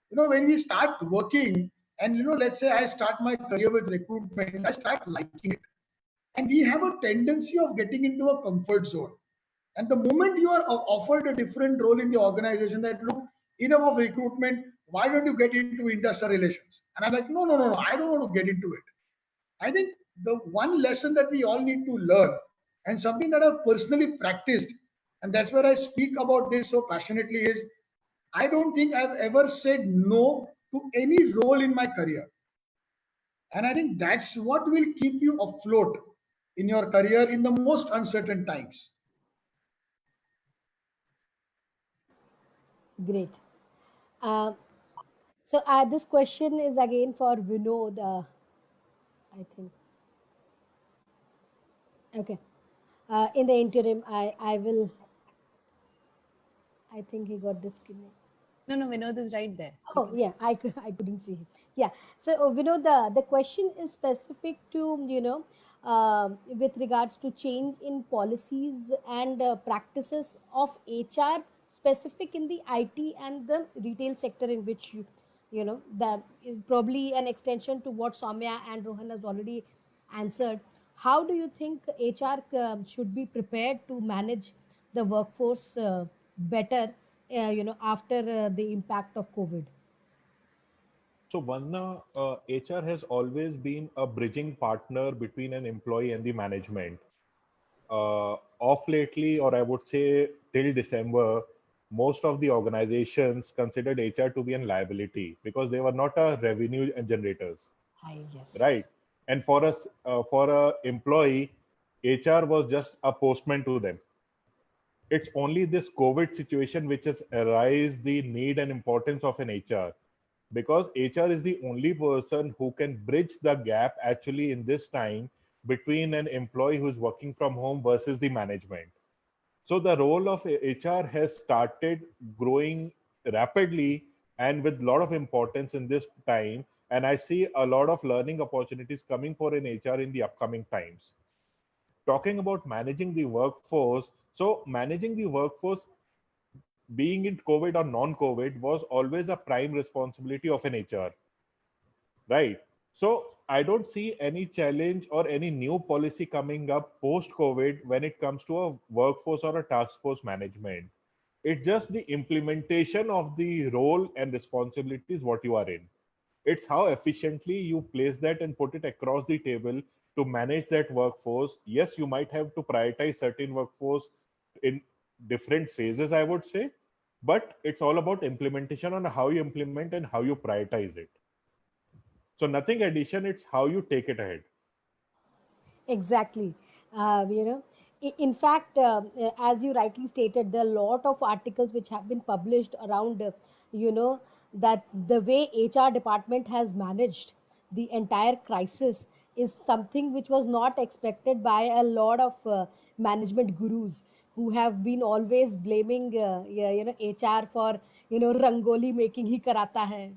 When we start working, and let's say I start my career with recruitment, I start liking it, and we have a tendency of getting into a comfort zone. And the moment you are offered a different role in the organization, that look, enough of recruitment, why don't you get into industrial relations? And I'm like, no, no, no, no, I don't want to get into it. I think the one lesson that we all need to learn, and something that I've personally practiced, and that's where I speak about this so passionately, is I don't think I've ever said no to any role in my career. And I think that's what will keep you afloat in your career in the most uncertain times. Great. Uh, so this question is again for Vinod, I think. Okay. In the interim, I think he got disconnected. No, no, Vinod is right there. You Oh can- yeah, I couldn't see him. Yeah. So the question is specific to with regards to change in policies and practices of HR, specific in the IT and the retail sector, in which the probably an extension to what Soumya and Rohan has already answered. How do you think HR should be prepared to manage the workforce better, after the impact of COVID? So Vanna, HR has always been a bridging partner between an employee and the management. Off lately, or I would say till December, most of the organizations considered HR to be a liability because they were not a revenue generators, Yes. right? And for us, for a employee, HR was just a postman to them. It's only this COVID situation which has arised the need and importance of an HR, because HR is the only person who can bridge the gap actually in this time between an employee who's working from home versus the management. So the role of HR has started growing rapidly and with a lot of importance in this time. And I see a lot of learning opportunities coming for an HR in the upcoming times. Talking about managing the workforce, so managing the workforce, being it COVID or non-COVID, was always a prime responsibility of an HR, right? So I don't see any challenge or any new policy coming up post-COVID when it comes to a workforce or a task force management. It's just the implementation of the role and responsibilities what you are in. It's how efficiently you place that and put it across the table to manage that workforce. Yes, you might have to prioritize certain workforce in different phases, I would say, but it's all about implementation on how you implement and how you prioritize it. So nothing addition, it's how you take it ahead. Exactly. In fact, as you rightly stated, there are a lot of articles which have been published around, that the way HR department has managed the entire crisis is something which was not expected by a lot of management gurus, who have been always blaming, HR for, rangoli making hi karata hai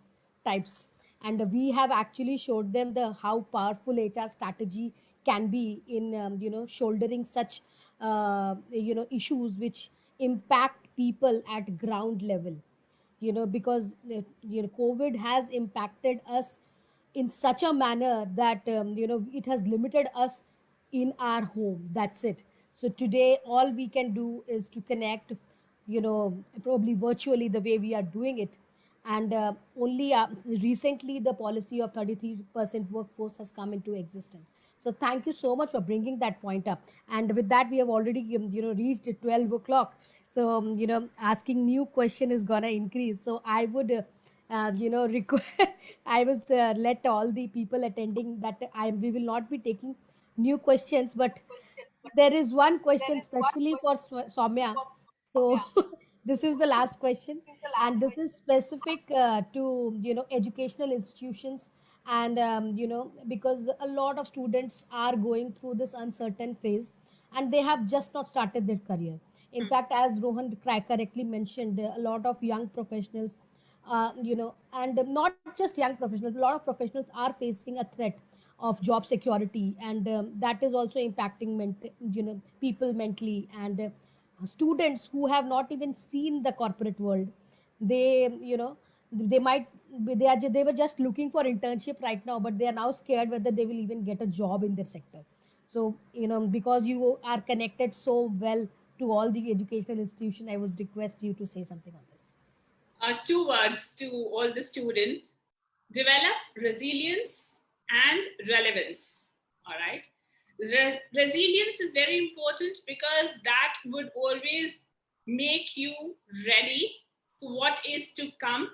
types. And we have actually showed them the how powerful HR strategy can be in, shouldering such issues which impact people at ground level, because COVID has impacted us in such a manner that, it has limited us in our home. That's it. So today all we can do is to connect, probably virtually, the way we are doing it. And only recently the policy of 33% workforce has come into existence. So thank you so much for bringing that point up. And with that, we have already reached 12 o'clock. So asking new question is gonna increase. So I would I was let all the people attending that we will not be taking new questions, but there is one question specially for Soumya. So this is the last question, and this is specific to educational institutions, and because a lot of students are going through this uncertain phase, and they have just not started their career. In fact, as Rohan correctly mentioned, a lot of young professionals, and not just young professionals, a lot of professionals are facing a threat of job security, and that is also impacting people mentally. And students who have not even seen the corporate world, they they might they were just looking for internship right now, but they are now scared whether they will even get a job in their sector. So because you are connected so well to all the educational institution, I was request you to say something on this. Two words to all the students: develop resilience and relevance. All right. Resilience is very important because that would always make you ready for what is to come,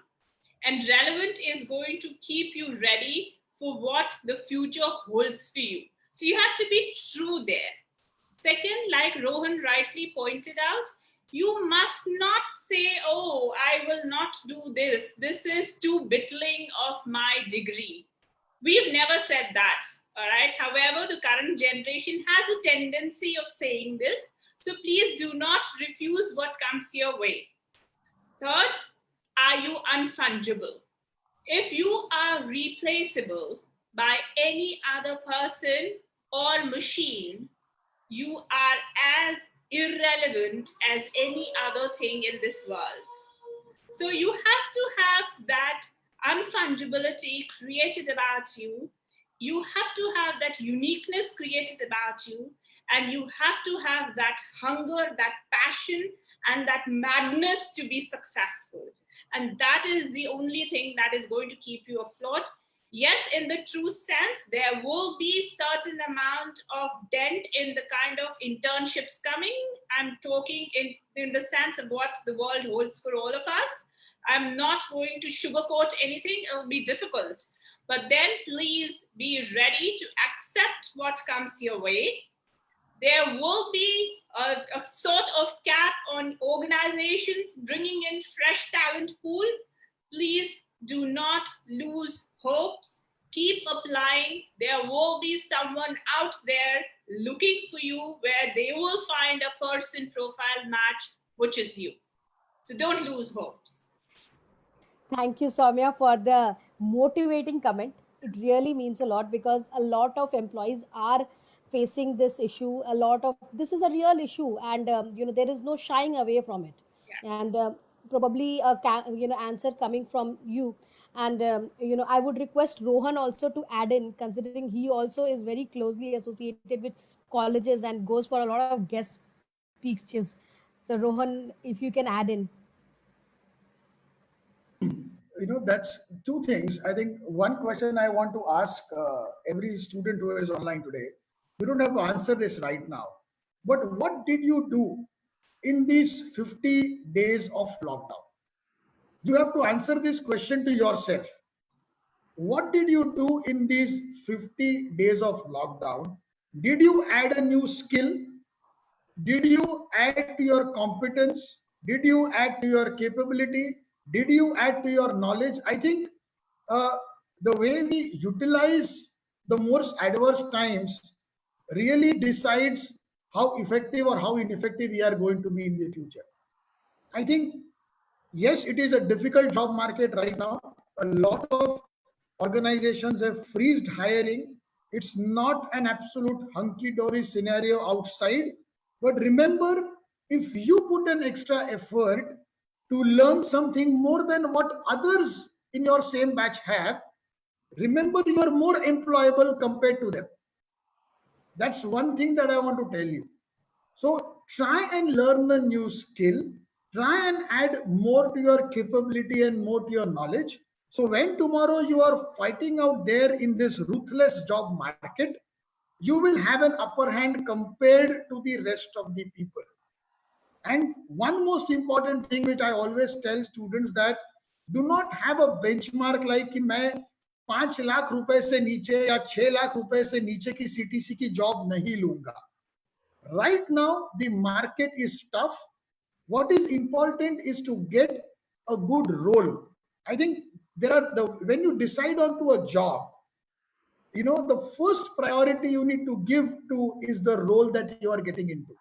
and relevant is going to keep you ready for what the future holds for you. So you have to be true there. Second, like Rohan rightly pointed out, you must not say, oh, I will not do this. This is too belittling of my degree. We've never said that. All right. However, the current generation has a tendency of saying this. So please do not refuse what comes your way. Third, are you unfungible? If you are replaceable by any other person or machine, you are as irrelevant as any other thing in this world. So you have to have that unfungibility created about you. You have to have that uniqueness created about you. And you have to have that hunger, that passion, and that madness to be successful. And that is the only thing that is going to keep you afloat. Yes, in the true sense, there will be certain amount of dent in the kind of internships coming. I'm talking in the sense of what the world holds for all of us. I'm not going to sugarcoat anything. It'll be difficult. But then please be ready to accept what comes your way. There will be a sort of cap on organizations bringing in fresh talent pool. Please do not lose hopes. Keep applying. There will be someone out there looking for you where they will find a person profile match, which is you. So don't lose hopes. Thank you, Soumya, for the motivating comment. It really means a lot because a lot of employees are facing this issue. A lot of this is a real issue, and there is no shying away from it. Yeah. And probably a answer coming from you. And I would request Rohan also to add in, considering he also is very closely associated with colleges and goes for a lot of guest speeches. So Rohan, if you can add in. That's two things. I think one question I want to ask every student who is online today, you don't have to answer this right now, but what did you do in these 50 days of lockdown? You have to answer this question to yourself. What did you do in these 50 days of lockdown? Did you add a new skill? Did you add to your competence? Did you add to your capability? Did you add to your knowledge? I think uh, the way we utilize the most adverse times really decides how effective or how ineffective we are going to be in the future. I think, yes, it is a difficult job market right now. A lot of organizations have freezed hiring. It's not an absolute hunky-dory scenario outside. But remember, if you put an extra effort to learn something more than what others in your same batch have, remember you are more employable compared to them. That's one thing that I want to tell you. So try and learn a new skill, try and add more to your capability and more to your knowledge. So when tomorrow you are fighting out there in this ruthless job market, you will have an upper hand compared to the rest of the people. And one most important thing which I always tell students that do not have a benchmark like कि मैं 5 लाख रुपए से नीचे या 6 लाख रुपए से नीचे की CTC की जॉब नहीं लूंगा. Right now, the market is tough. What is important is to get a good role. I think when you decide onto a job, the first priority you need to give to is the role that you are getting into.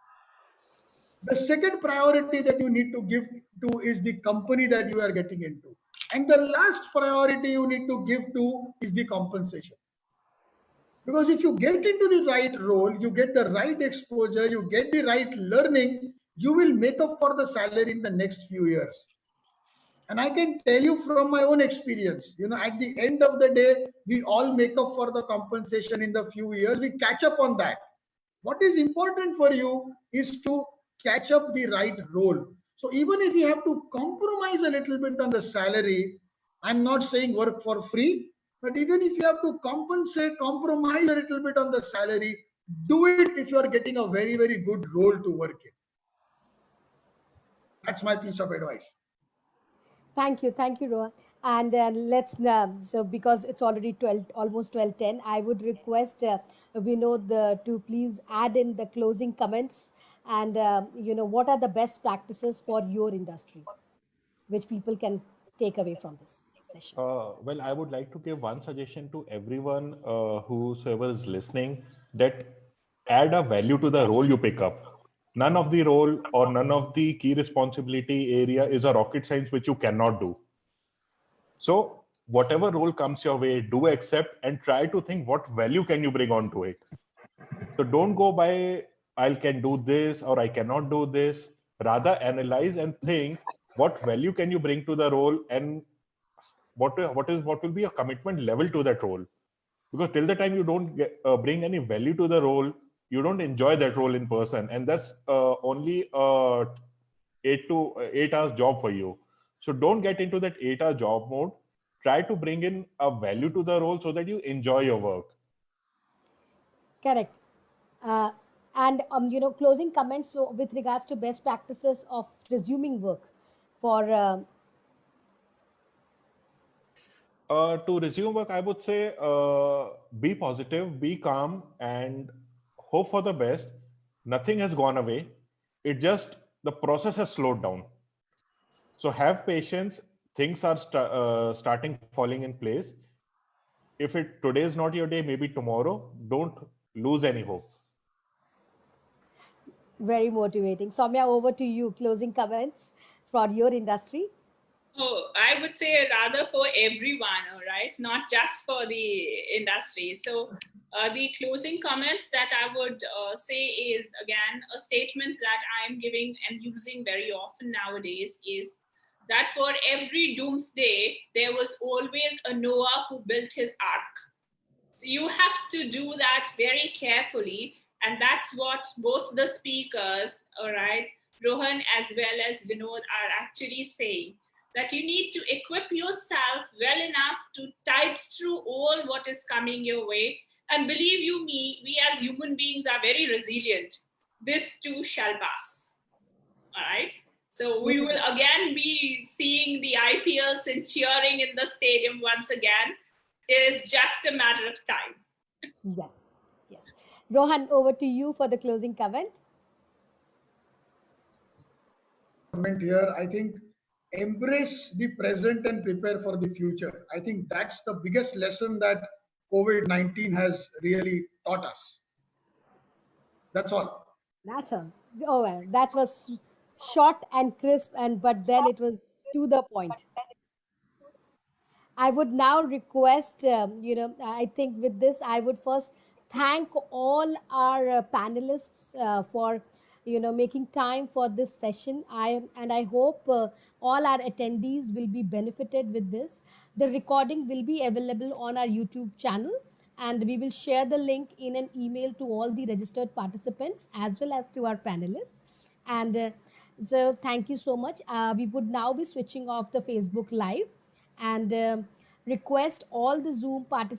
The second priority that you need to give to is the company that you are getting into. And the last priority you need to give to is the compensation. Because if you get into the right role, you get the right exposure, you get the right learning, you will make up for the salary in the next few years. And I can tell you from my own experience, at the end of the day, we all make up for the compensation in the few years. We catch up on that. What is important for you is to catch up the right role. So even if you have to compromise a little bit on the salary, I'm not saying work for free, but even if you have to compromise a little bit on the salary, do it if you are getting a very, very good role to work in. That's my piece of advice. Thank you, Rohan. And let's so because it's already 12, almost 12:10, I would request Vinod to please add in the closing comments and what are the best practices for your industry, which people can take away from this session. Well, I would like to give one suggestion to everyone whosoever is listening, that add a value to the role you pick up. none of the role or none of the key responsibility area is a rocket science which you cannot do. So whatever role comes your way, do accept and try to think what value can you bring onto it. So don't go by I can do this or I cannot do this. Rather analyze and think what value can you bring to the role, and what will be a commitment level to that role. Because till the time you don't bring any value to the role, you don't enjoy that role in person, and that's only 8 hours job for you. So don't get into that 8 hour job mode. Try to bring in a value to the role so that you enjoy your work. Correct. And closing comments with regards to best practices of resuming work for To resume work, I would say be positive, be calm, and hope for the best. Nothing has gone away. It just the process has slowed down. So have patience. Things are starting falling in place. If today is not your day, maybe tomorrow. Don't lose any hope. very motivating. Soumya, over to you. Closing comments for your industry. Oh, I would say rather for everyone, all right, not just for the industry. So, the closing comments that I would say is again a statement that I'm giving and using very often nowadays is that for every doomsday, there was always a Noah who built his ark. So you have to do that very carefully. And that's what both the speakers, all right, Rohan as well as Vinod are actually saying, that you need to equip yourself well enough to tide through all what is coming your way. And believe you me, we as human beings are very resilient. This too shall pass. All right. So we will again be seeing the IPLs and cheering in the stadium once again. It is just a matter of time. Yes, yes. Rohan, over to you for the closing comment. Comment here, I think embrace the present and prepare for the future. I think that's the biggest lesson that COVID-19 has really taught us. That's all. That's all. Oh, well, that was short and crisp, but then it was to the point. I would now request, I think with this, I would first thank all our panelists for, making time for this session. I hope all our attendees will be benefited with this. The recording will be available on our YouTube channel, and we will share the link in an email to all the registered participants as well as to our panelists. And so, thank you so much. We would now be switching off the Facebook Live and request all the Zoom participants